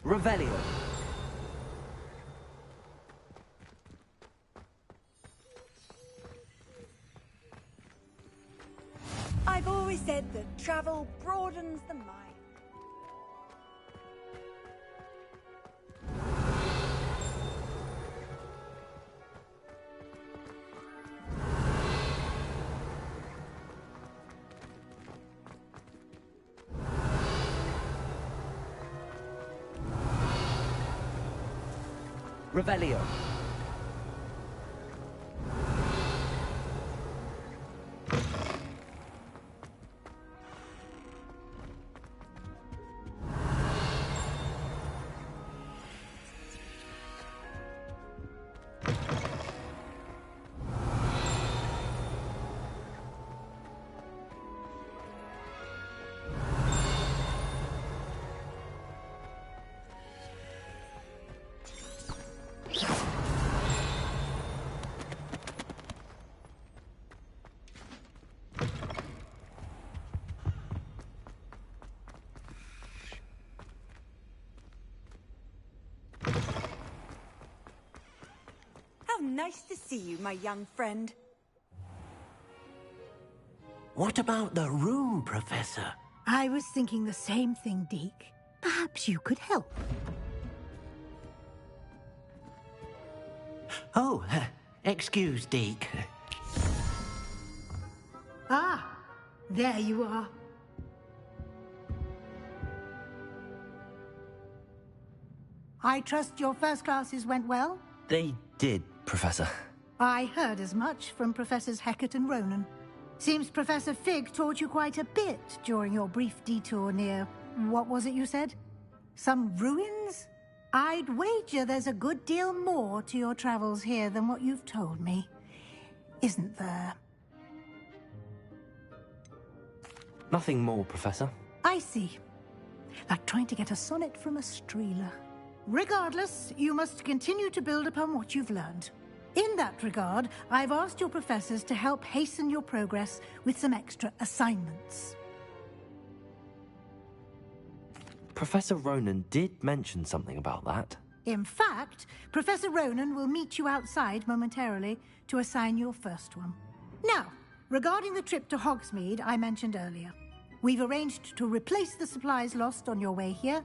Revelio. I've always said that travel broadens the mind. Revelio. How nice to see you, my young friend. What about the room, Professor? I was thinking the same thing, Deke. Perhaps you could help. Oh, excuse, Deke. Ah, there you are. I trust your first classes went well? They did, Professor. I heard as much from Professors Hecat and Ronan. Seems Professor Fig taught you quite a bit during your brief detour near... what was it you said? Some ruins? I'd wager there's a good deal more to your travels here than what you've told me. Isn't there? Nothing more, Professor. I see. Like trying to get a sonnet from a streeler. Regardless, you must continue to build upon what you've learned. In that regard, I've asked your professors to help hasten your progress with some extra assignments. Professor Ronan did mention something about that. In fact, Professor Ronan will meet you outside momentarily to assign your first one. Now, regarding the trip to Hogsmeade I mentioned earlier, we've arranged to replace the supplies lost on your way here,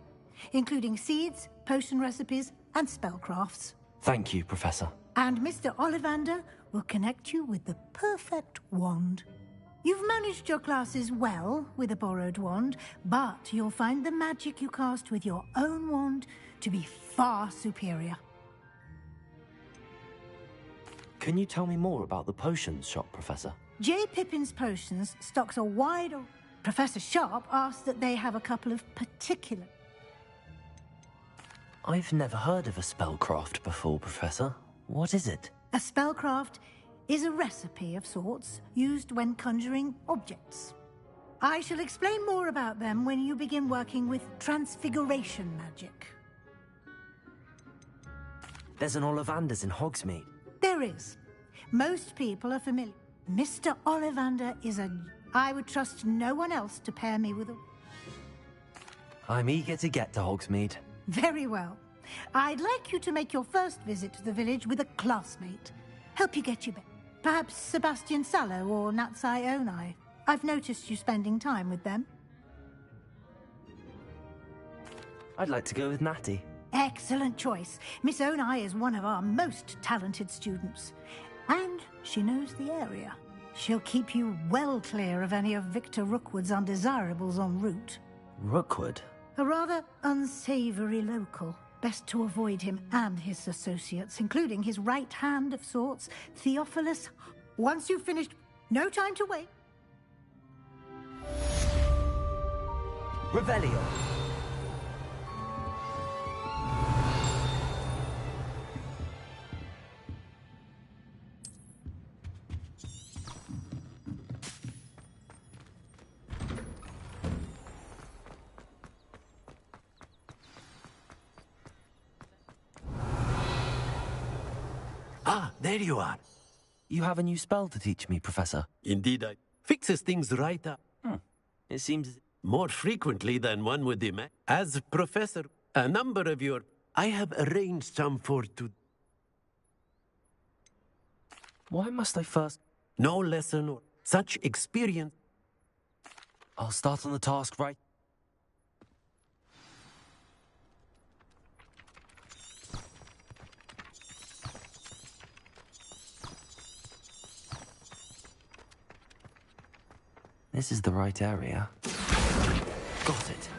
including seeds, potion recipes, and spellcrafts. Thank you, Professor. And Mr. Ollivander will connect you with the perfect wand. You've managed your classes well with a borrowed wand, but you'll find the magic you cast with your own wand to be far superior. Can you tell me more about the potions shop, Professor? J. Pippin's Potions stocks a wide... Professor Sharp asked that they have a couple of particular... I've never heard of a spellcraft before, Professor. What is it? A spellcraft is a recipe of sorts used when conjuring objects. I shall explain more about them when you begin working with transfiguration magic. There's an Ollivander's in Hogsmeade. There is. Most people are familiar. Mr. Ollivander is a... I would trust no one else to pair me with a... I'm eager to get to Hogsmeade. Very well. I'd like you to make your first visit to the village with a classmate. Help you get you back. Perhaps Sebastian Sallow or Natsai Onai. I've noticed you spending time with them. I'd like to go with Natty. Excellent choice. Miss Onai is one of our most talented students. And she knows the area. She'll keep you well clear of any of Victor Rookwood's undesirables en route. Rookwood? A rather unsavory local. Best to avoid him and his associates, including his right hand of sorts, Theophilus. Once you've finished, no time to wait. Revelio. Ah, there you are. You have a new spell to teach me, Professor. Indeed, I fixes things right up. It seems more frequently than one would imagine. As Professor, a number of your... I have arranged some for to... Why must I first... No lesson or such experience. I'll start on the task right... This is the right area. Got it.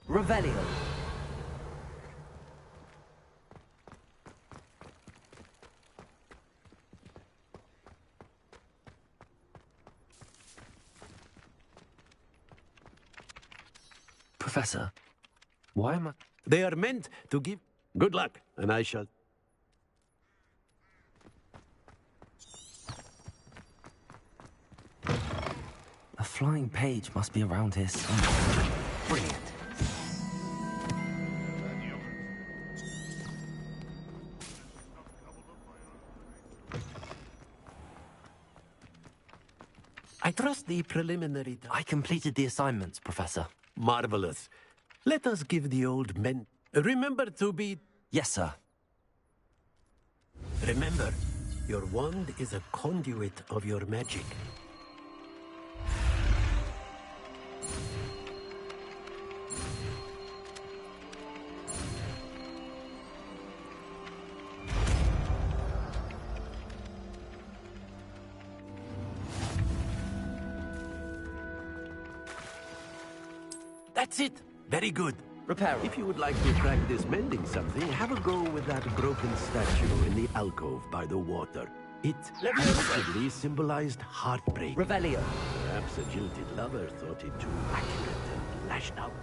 Revelio. Professor, why am I... They are meant to give... Good luck, and I shall... A flying page must be around here somewhere. Brilliant. I trust the preliminary... I completed the assignments, Professor. Marvelous. Let us give the old men... Remember to be... Yes, sir. Remember, your wand is a conduit of your magic. That's it. Very good. Repair. If you would like to practice mending something, have a go with that broken statue in the alcove by the water. It supposedly symbolized heartbreak. Revelio. Perhaps a jilted lover thought it too accurate and lashed out.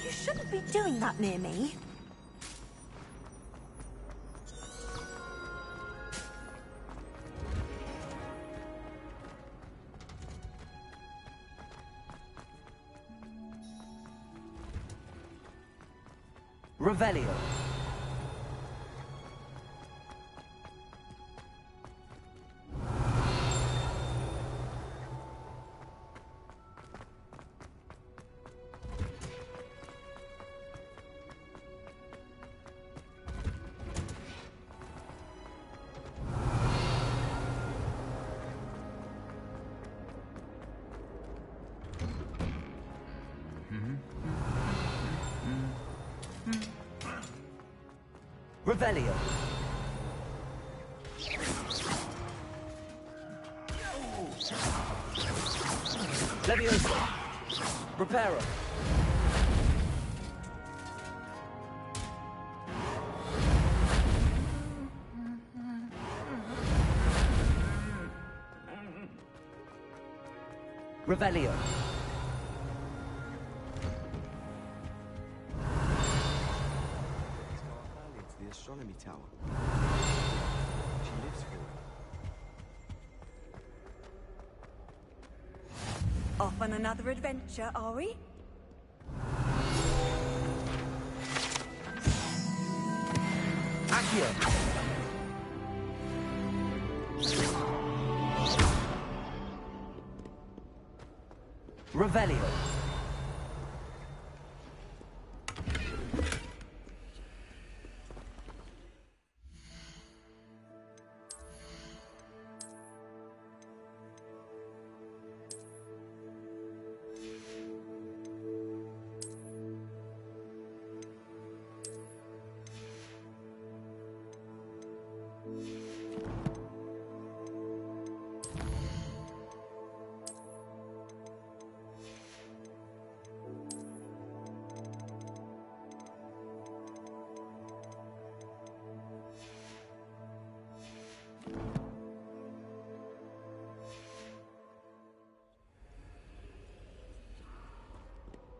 You shouldn't be doing that near me. Revelio. Revelio. Leviosa. Reparo. Revelio. To the astronomy tower. She lives for it. Off on another adventure, are we? Accio. Revelio.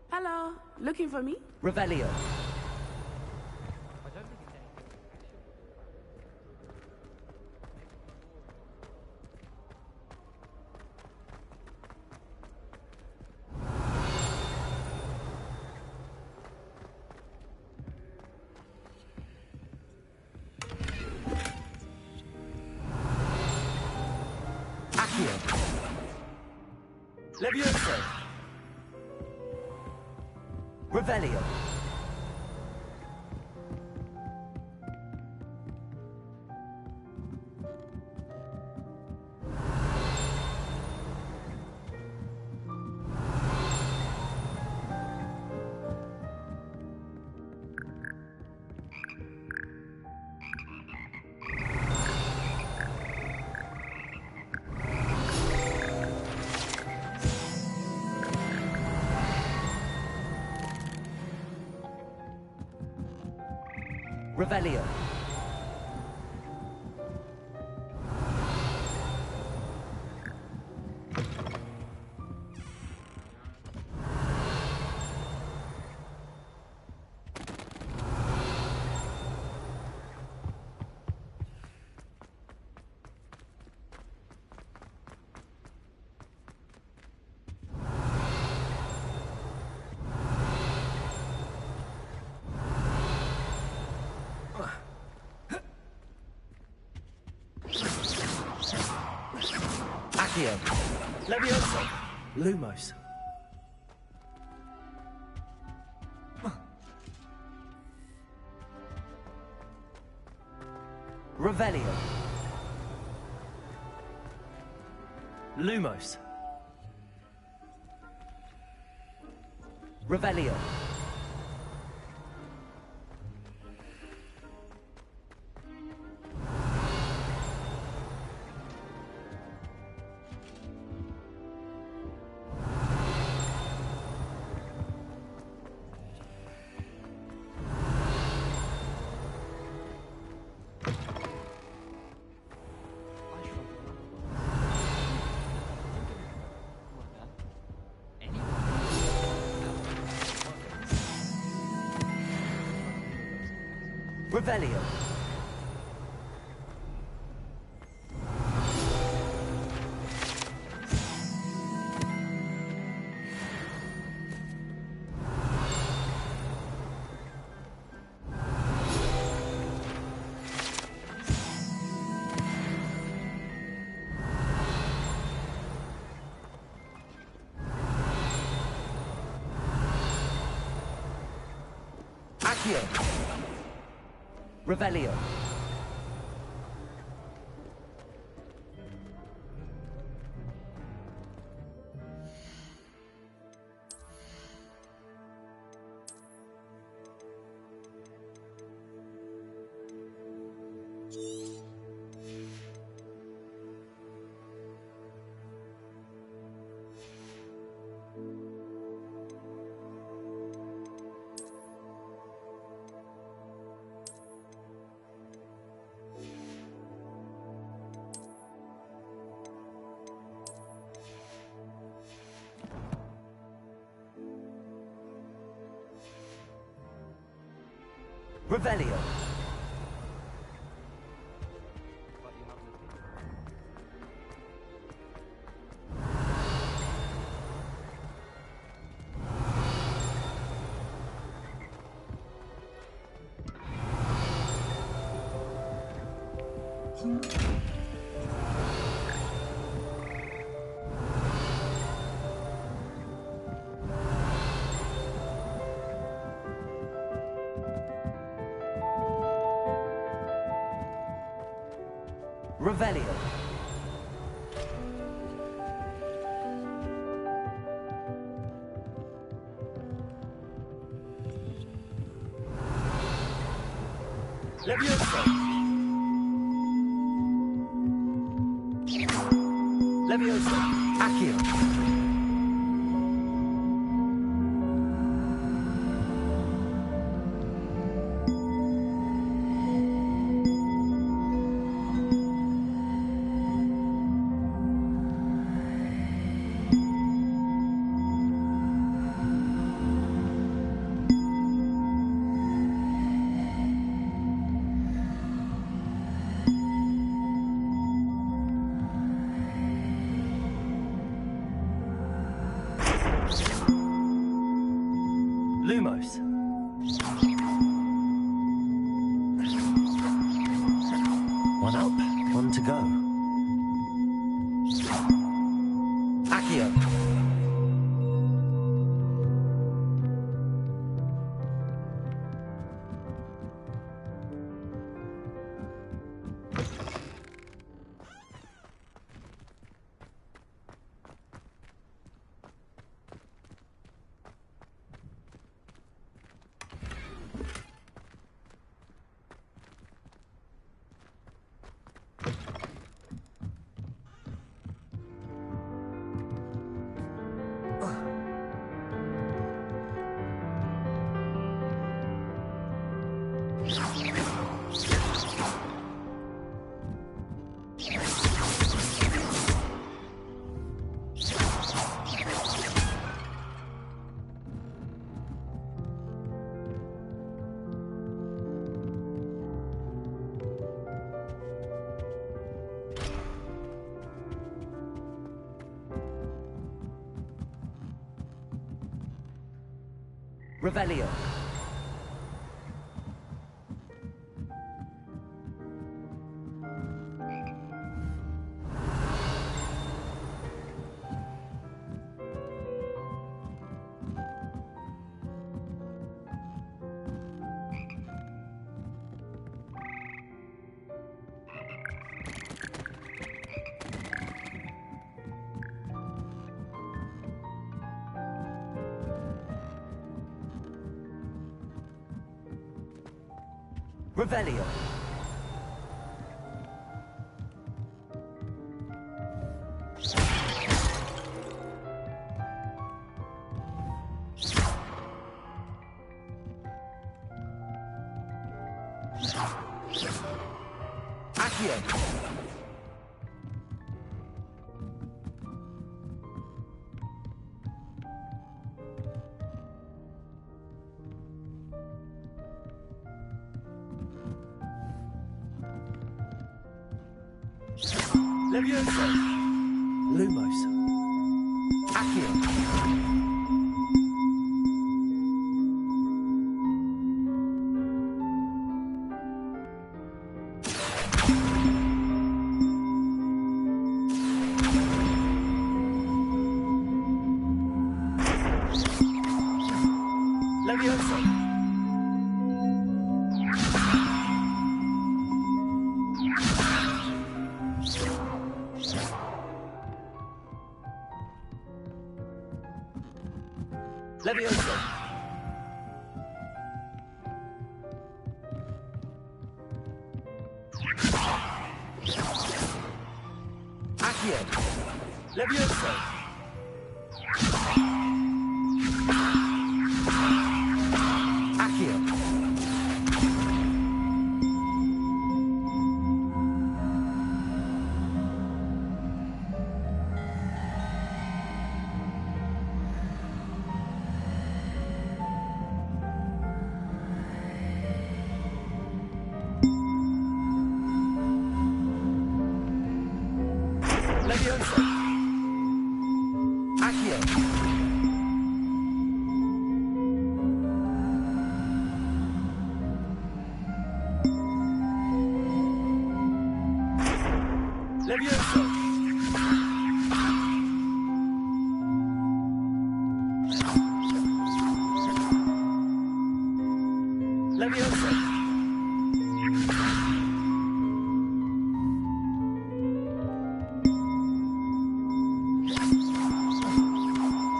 Hello, looking for me? Revelio. Accio. Leviosa. Revelio. Revelio. Accio. Leviosa. Lumos. Revelio. Lumos. Revelio. Revelio. Accio. Revelio. Revelio. Revelio. Levioso. Levioso. Accio. Lumos. One up, one to go. Accio. Revelio. Revelio. Accio. Levioso. Lumos. Accio. Levioso. Levioso.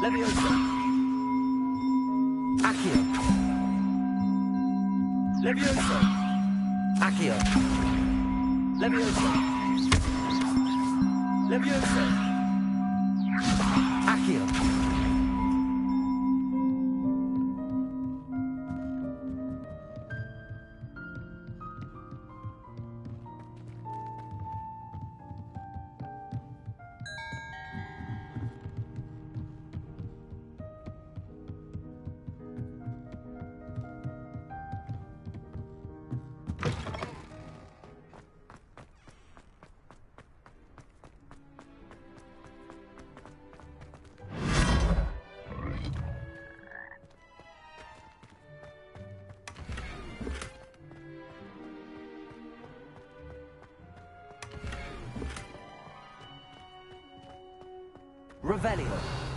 Leviosa. Accio. Leviosa. Accio. Leviosa. Leviosa. Accio. Revelio.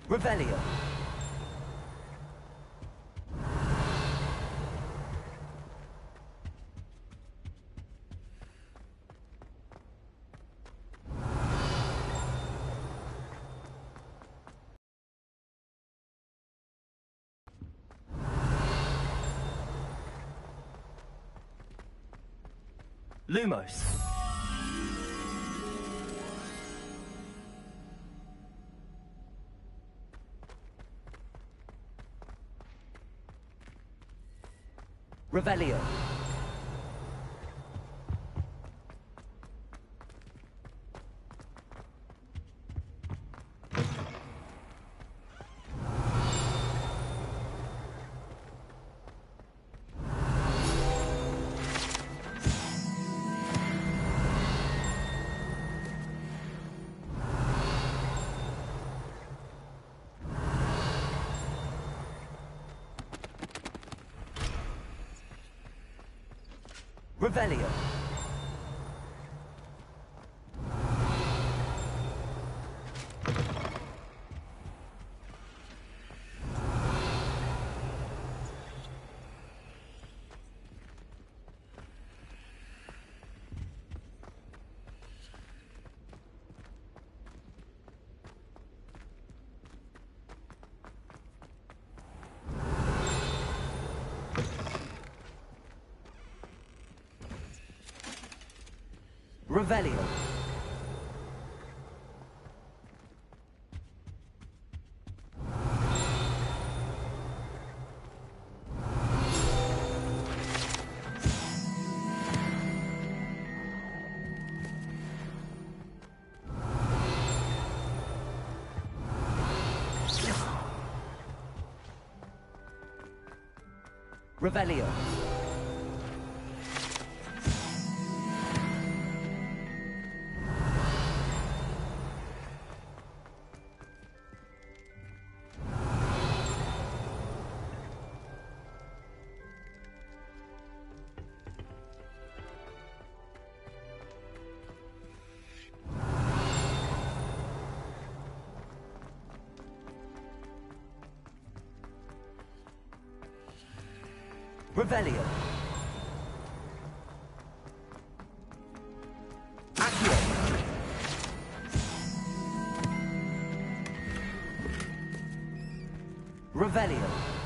Revelio. Lumos. Revelio. Revelio. Revelio. Revelio. Revelio. Accio. Revelio.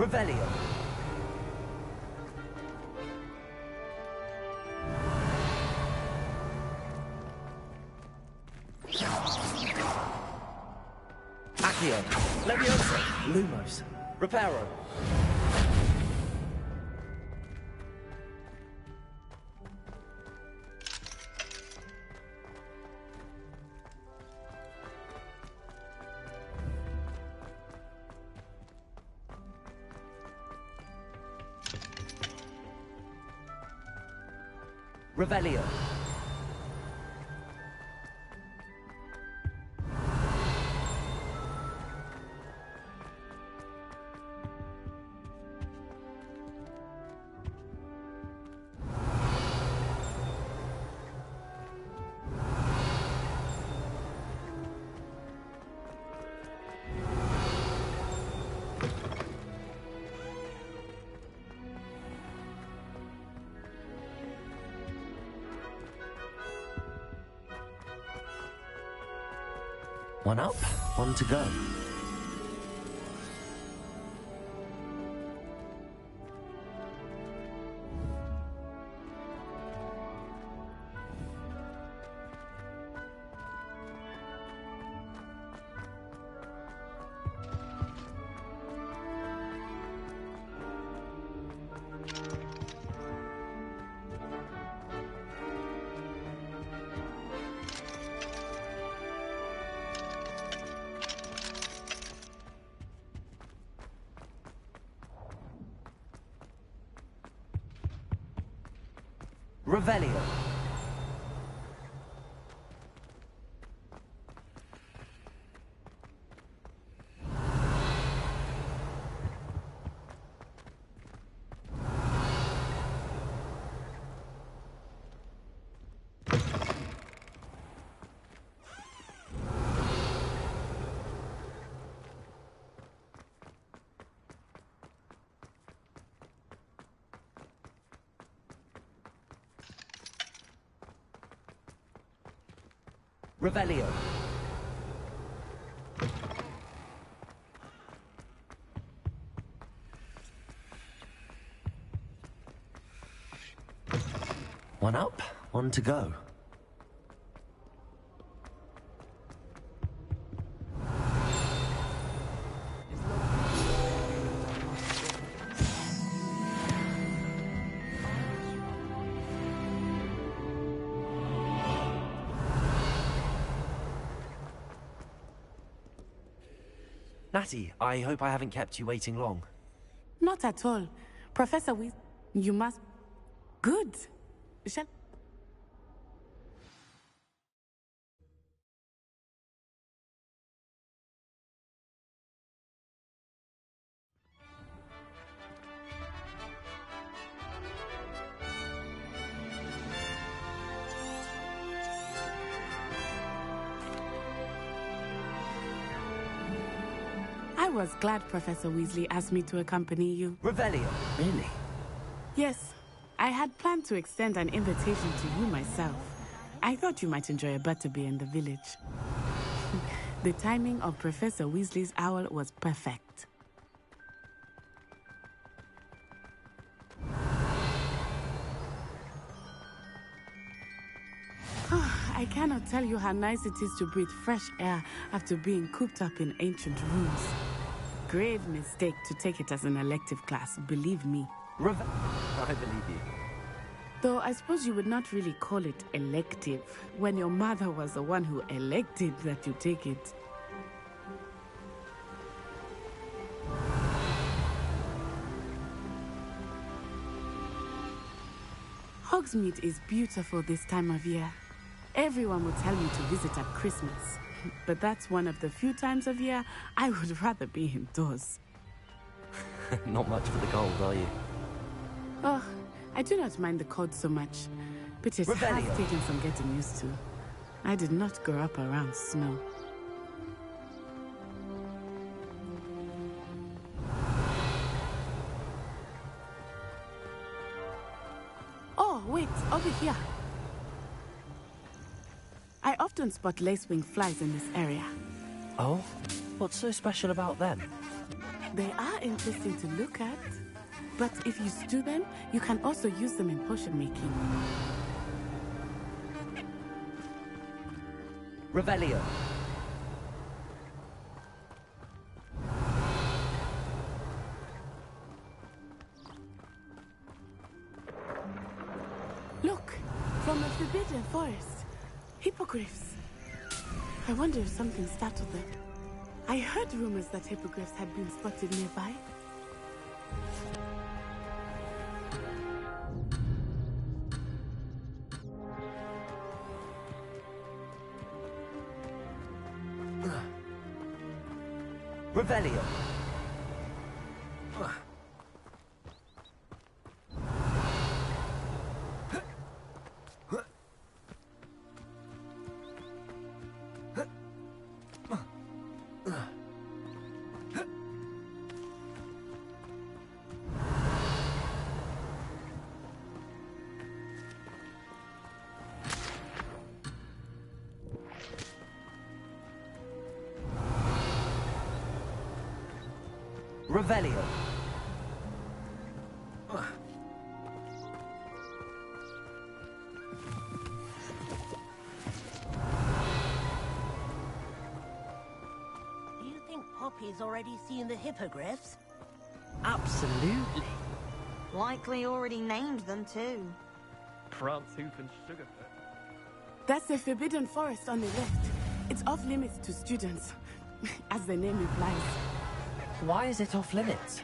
Revelio. Accio. Leviosa. Lumos. Reparo. Revelio. One up, one to go. Revelio. Revelio. One up, one to go. Natty, I hope I haven't kept you waiting long. Not at all. Professor you must... Good. Shall... I was glad Professor Weasley asked me to accompany you. Revelio, really? Yes. I had planned to extend an invitation to you myself. I thought you might enjoy a butterbeer in the village. The timing of Professor Weasley's owl was perfect. I cannot tell you how nice it is to breathe fresh air after being cooped up in ancient rooms. Grave mistake to take it as an elective class, believe me. I believe you. Though I suppose you would not really call it elective when your mother was the one who elected that you take it. Hogsmeade is beautiful this time of year. Everyone will tell you to visit at Christmas, but that's one of the few times of year I would rather be indoors. Not much for the cold, are you? Oh, I do not mind the cold so much, but it has taken some getting used to. I did not grow up around snow. Oh, wait, over here. I often spot lacewing flies in this area. Oh? What's so special about them? They are interesting to look at. But if you stew them, you can also use them in potion making. Revelio. Look, from a forbidden forest. Hippogriffs. I wonder if something startled them. I heard rumors that hippogriffs had been spotted nearby. Revelio. Revelio. Do you think Poppy's already seen the hippogriffs? Absolutely. Likely already named them too. Prancehoof and Sugarfoot. That's the forbidden forest on the left. It's off limits to students, as the name implies. Why is it off limits?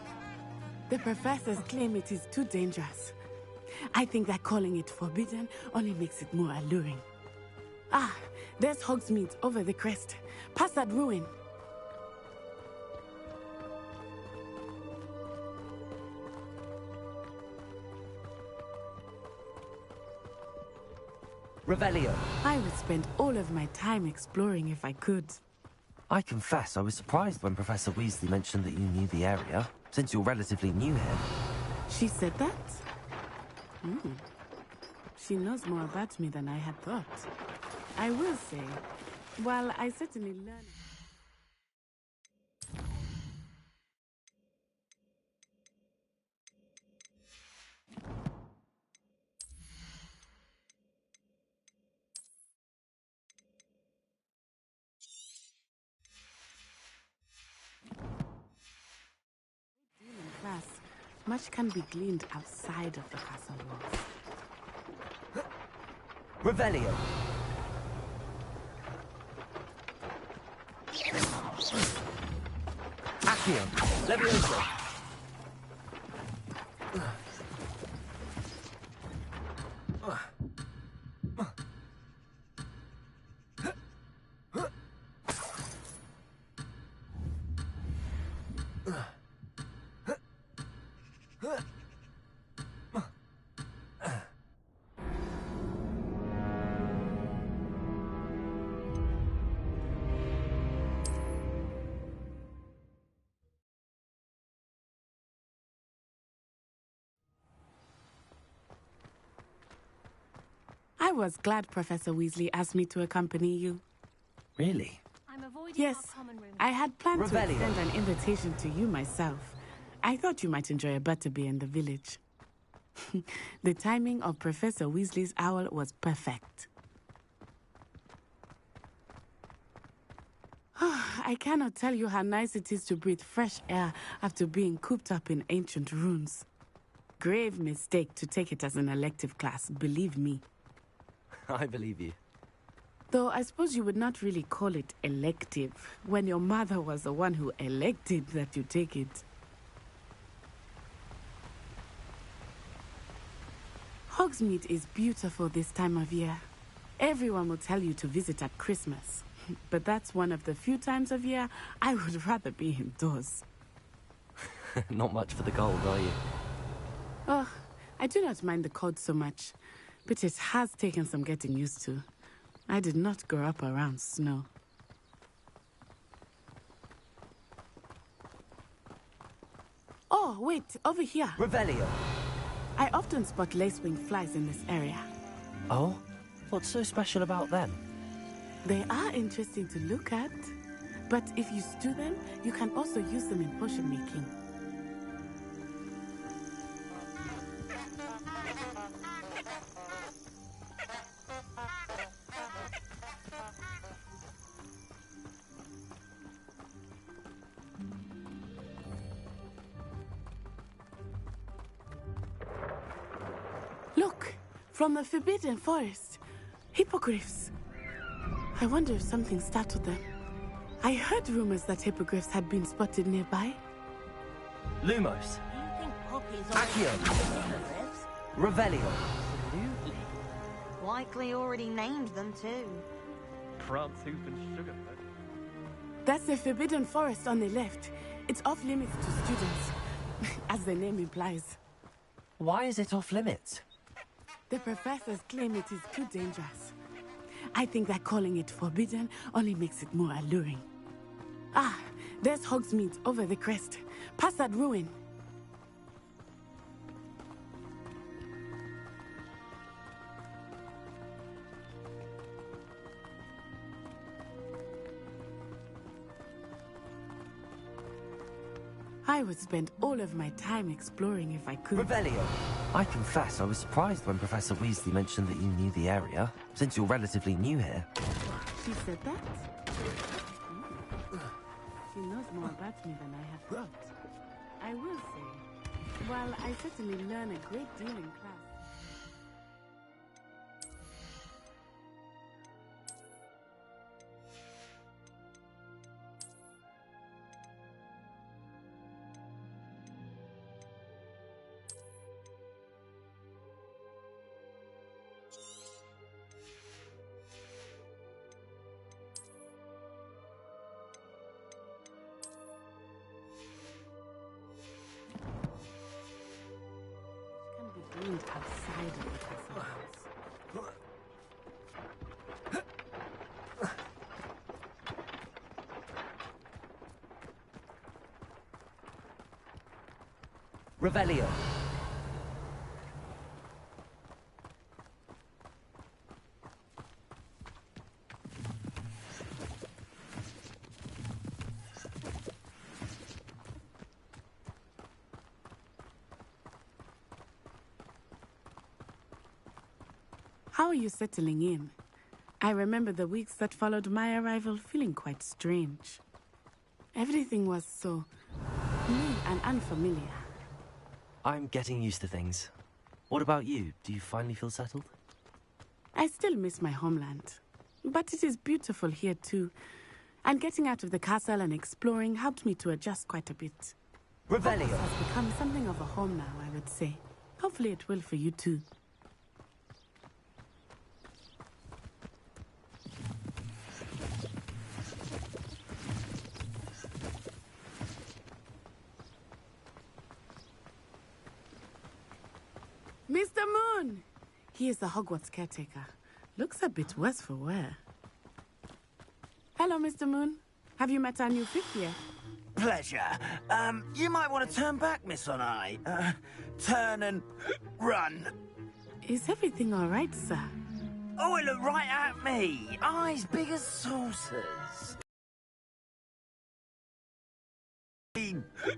The professors claim it is too dangerous. I think that calling it forbidden only makes it more alluring. Ah, there's Hogsmeade over the crest. Past that ruin. Revelio. I would spend all of my time exploring if I could. I confess I was surprised when Professor Weasley mentioned that you knew the area, since you're relatively new here. She said that? She knows more about me than I had thought. I will say, while I certainly learn... Much can be gleaned outside of the castle walls. Revelio. Accio. Levioso. I was glad Professor Weasley asked me to accompany you. Really? I'm avoiding Yes, our common room. I had planned to Revelio. extend an invitation to you myself. I thought you might enjoy a butterbeer in the village. The timing of Professor Weasley's owl was perfect. I cannot tell you how nice it is to breathe fresh air after being cooped up in ancient ruins. Grave mistake to take it as an elective class, believe me. I believe you. Though I suppose you would not really call it elective when your mother was the one who elected that you take it. Hogsmeade is beautiful this time of year. Everyone will tell you to visit at Christmas. But that's one of the few times of year I would rather be indoors. Not much for the cold, are you? Oh, I do not mind the cold so much, but it has taken some getting used to. I did not grow up around snow. Oh, wait, over here. Revelio. I often spot lacewing flies in this area. Oh? What's so special about them? They are interesting to look at. But if you stew them, you can also use them in potion making. Look, from the Forbidden Forest. Hippogriffs. I wonder if something startled them. I heard rumors that hippogriffs had been spotted nearby. Lumos. You think Poppy's Accio. hippogriffs? Revelio. Absolutely. Likely already named them too. Prance Hoop and Sugar. That's the Forbidden Forest on the left. It's off limits to students, as the name implies. Why is it off limits? The professors claim it is too dangerous. I think that calling it forbidden only makes it more alluring. Ah, there's Hogsmeade over the crest. Past that ruin. I would spend all of my time exploring if I could. Revelio. I confess I was surprised when Professor Weasley mentioned that you knew the area, since you're relatively new here. She said that? She knows more about me than I have thought. I will say, while I certainly learn a great deal in class. Gleaned outside of the castle walls. Revelio. How are you settling in? I remember the weeks that followed my arrival feeling quite strange. Everything was so new and unfamiliar. I'm getting used to things. What about you? Do you finally feel settled? I still miss my homeland, but it is beautiful here too. And getting out of the castle and exploring helped me to adjust quite a bit. Revelio. Hogwarts has become something of a home now, I would say. Hopefully it will for you too. Mr. Moon! He is the Hogwarts caretaker. Looks a bit worse for wear. Hello, Mr. Moon. Have you met our new fifth year? Pleasure. You might want to turn back, Miss Onai. Turn and run. Is everything all right, sir? Oh, it looked right at me. Eyes big as saucers.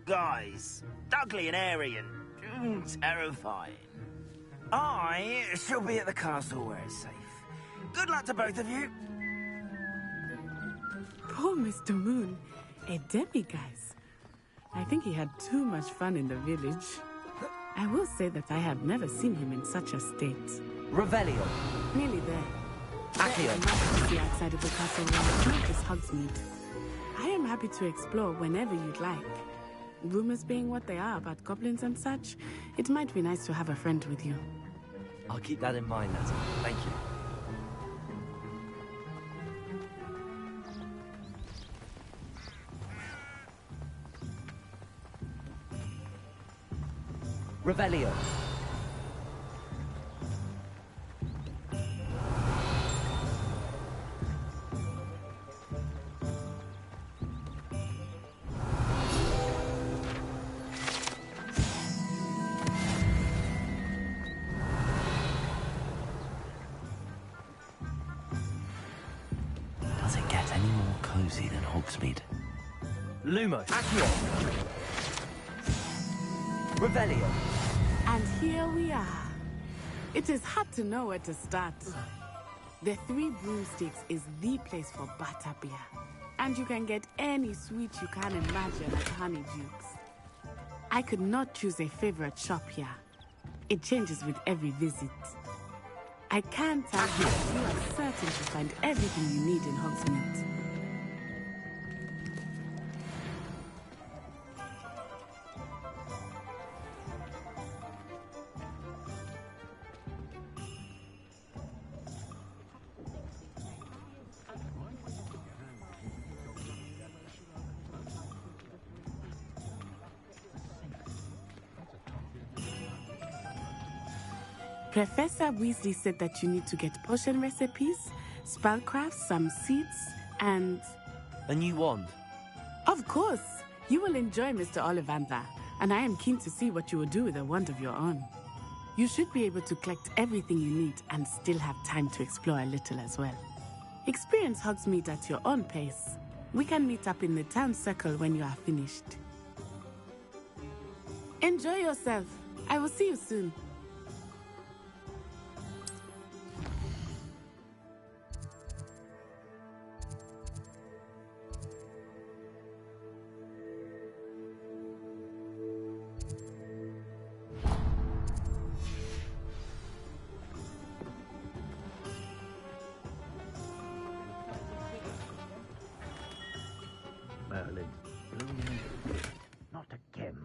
Guys, ugly and airy and terrifying. I shall be at the castle where it's safe. Good luck to both of you. Poor Mr. Moon. A demiguise. I think he had too much fun in the village. I will say that I have never seen him in such a state. Revelio. Nearly there. Accio. The outside of the castle walls, not just Hogsmeade. I am happy to explore whenever you'd like. Rumors being what they are about goblins and such, it might be nice to have a friend with you. I'll keep that in mind, Natty. Thank you. Revelio. Does it get any more cozy than Hogsmeade? Lumos. Accio. Revelio. And here we are. It is hard to know where to start. The Three Broomsticks is the place for butterbeer. And you can get any sweet you can imagine at Honeydukes. I could not choose a favorite shop here. It changes with every visit. I can tell you that you are certain to find everything you need in Hogsmeade. Professor Weasley said that you need to get potion recipes, spellcrafts, some seeds, and... A new wand. Of course! You will enjoy Mr. Ollivander, and I am keen to see what you will do with a wand of your own. You should be able to collect everything you need and still have time to explore a little as well. Experience Hogsmeade at your own pace. We can meet up in the town circle when you are finished. Enjoy yourself. I will see you soon. Merlin. Not again.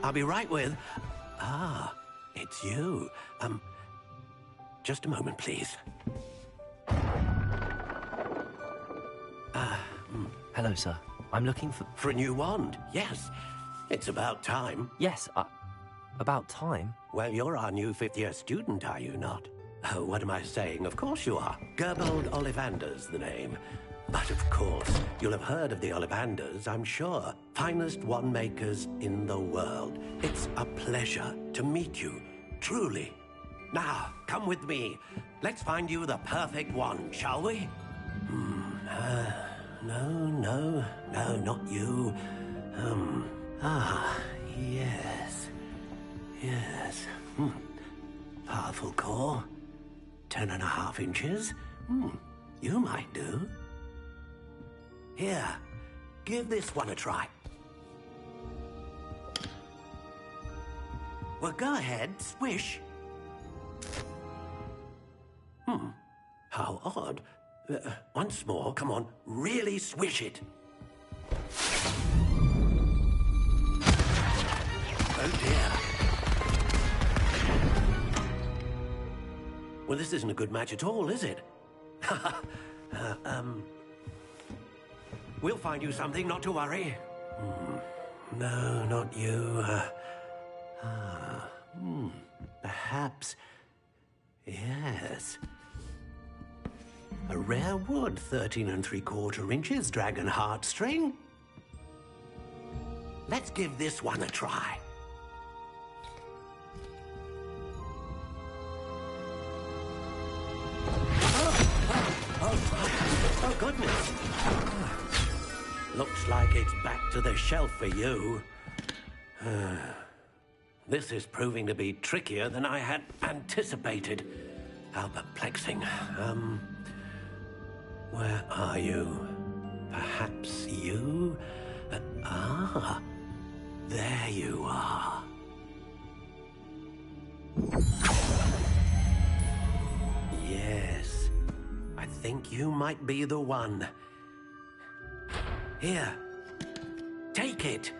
I'll be right with... Ah, it's you. Just a moment, please. Hello, sir. I'm looking for... For a new wand, yes. It's about time. Yes, about time? Well, you're our new fifth-year student, are you not? Oh, what am I saying? Of course you are. Gerbold Ollivander's the name. But of course, you'll have heard of the Ollivanders, I'm sure. Finest wand makers in the world. It's a pleasure to meet you, truly. Now, come with me. Let's find you the perfect wand, shall we? No, not you. Yes. Yes. Powerful core. 10.5 inches. You might do. Here, give this one a try. Well, go ahead, swish. How odd. Once more, come on, really swish it. Oh dear. Well, this isn't a good match at all, is it? We'll find you something, not to worry. No, not you. Perhaps... Yes. A rare wood, 13 3/4 inches, dragon heartstring. Let's give this one a try. Oh, goodness. Looks like it's back to the shelf for you. This is proving to be trickier than I had anticipated. How perplexing. Where are you? Perhaps you? There you are. Yes, I think you might be the one. Here, take it.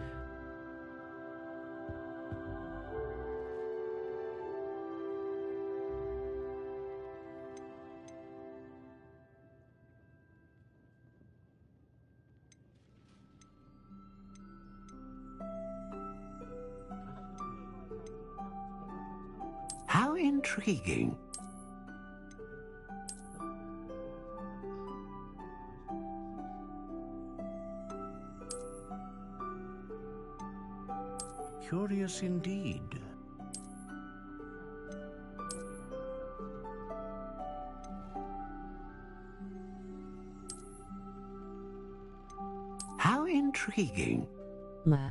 How intriguing. Curious indeed. How intriguing. Ma.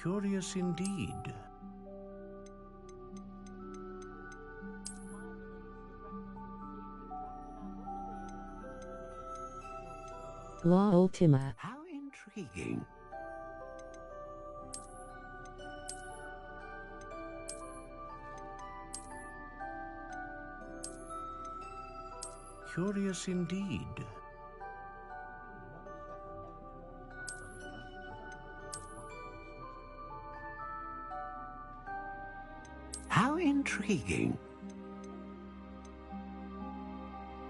Curious indeed. La Ultima. How intriguing. Curious indeed. How intriguing.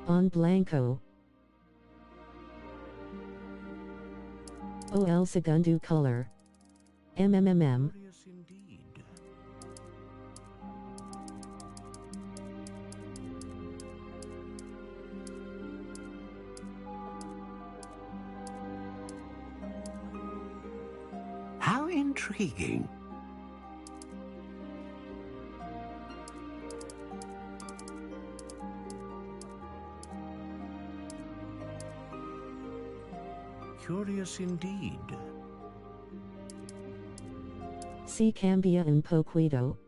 On Blanco. O el segundo color. MMMM. Curious indeed. How intriguing. Curious indeed. Si cambia un poquito.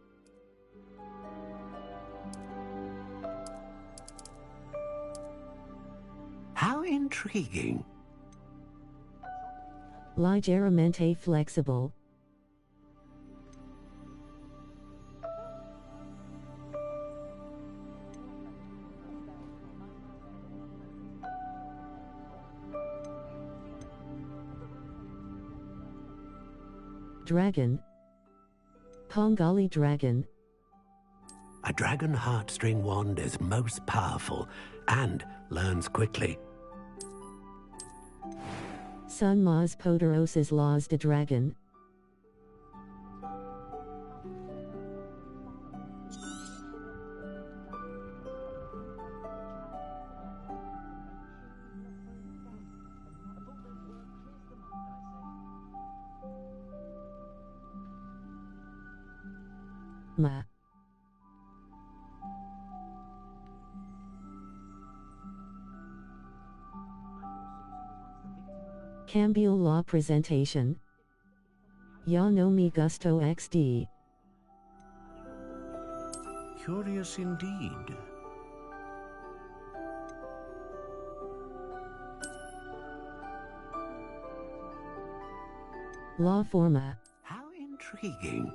How intriguing. Ligeramente flexible. Dragon. Pongali dragon. A dragon heartstring wand is most powerful and learns quickly. Son más poderosos los de dragon. Ma. Cambio la presentation. Ya no me gusto XD. Curious indeed. La forma. How intriguing.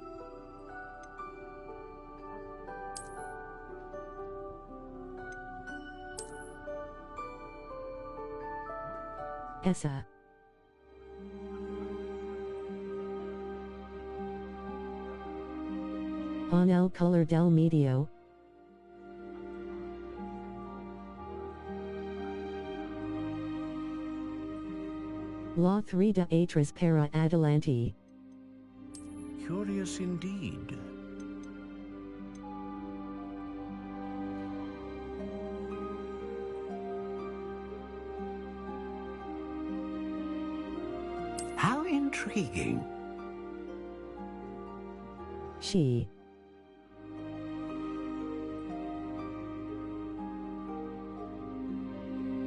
Esa. On el color del medio. La 3 de atrás para adelante. Curious indeed. How intriguing. She.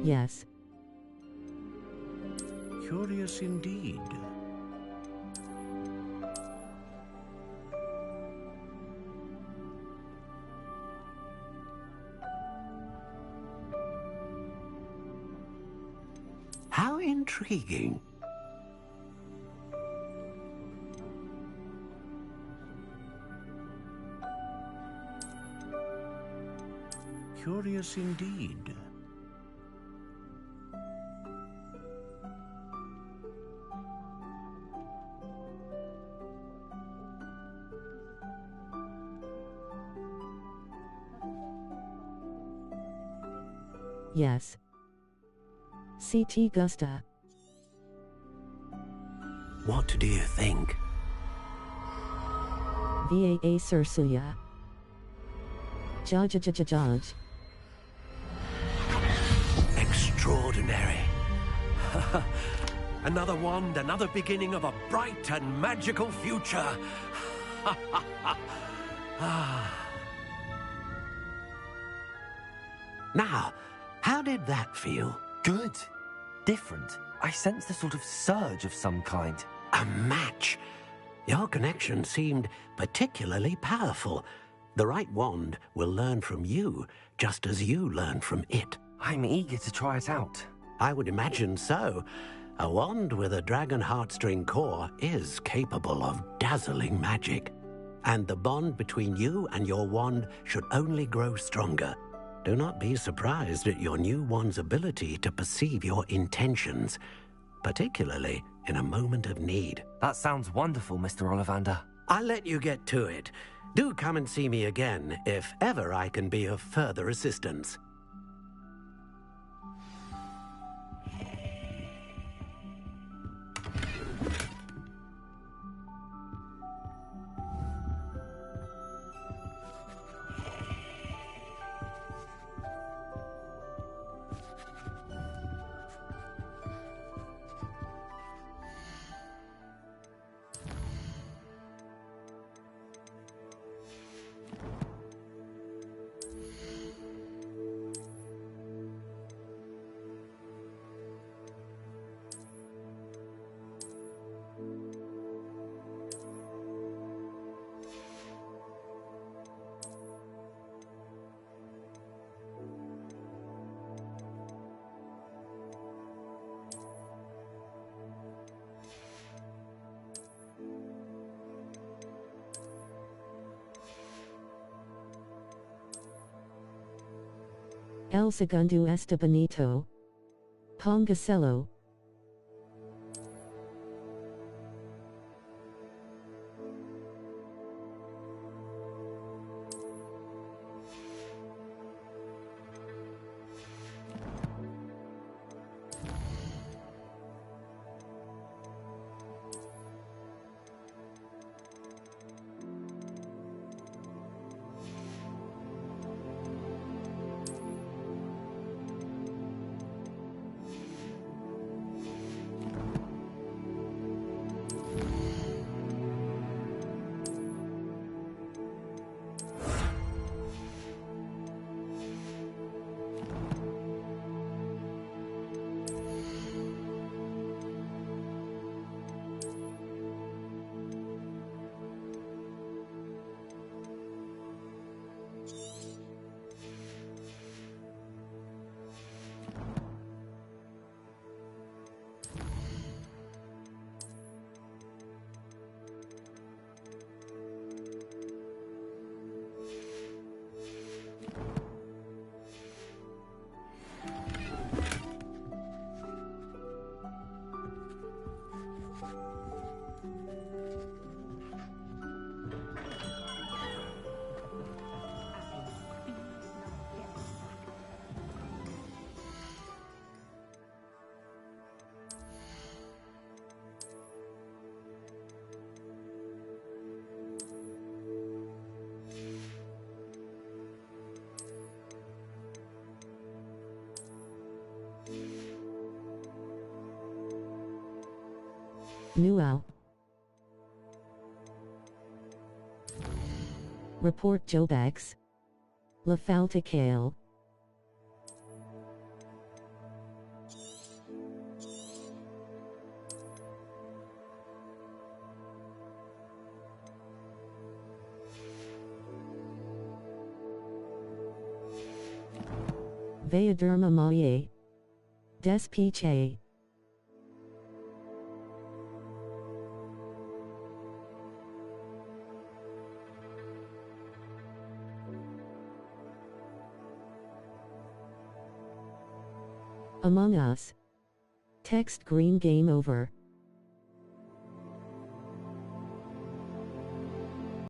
Yes. Curious indeed. How intriguing. Curious indeed. Yes. CT Gusta. What do you think? VAA Sursuya. Judge. extraordinary. Another wand, another beginning of a bright and magical future. Now, how did that feel? Good. Different. I sensed a sort of surge of some kind. A match. Your connection seemed particularly powerful. The right wand will learn from you, just as you learn from it. I'm eager to try it out. I would imagine so. A wand with a dragon heartstring core is capable of dazzling magic. And the bond between you and your wand should only grow stronger. Do not be surprised at your new wand's ability to perceive your intentions, particularly in a moment of need. That sounds wonderful, Mr. Ollivander. I'll let you get to it. Do come and see me again if ever I can be of further assistance. El segundo está bonito. Póngaselo. Nuau. Report Jobax. La Falta Kale. Veaderma Maye. Des Piche. Among Us. Text green game over.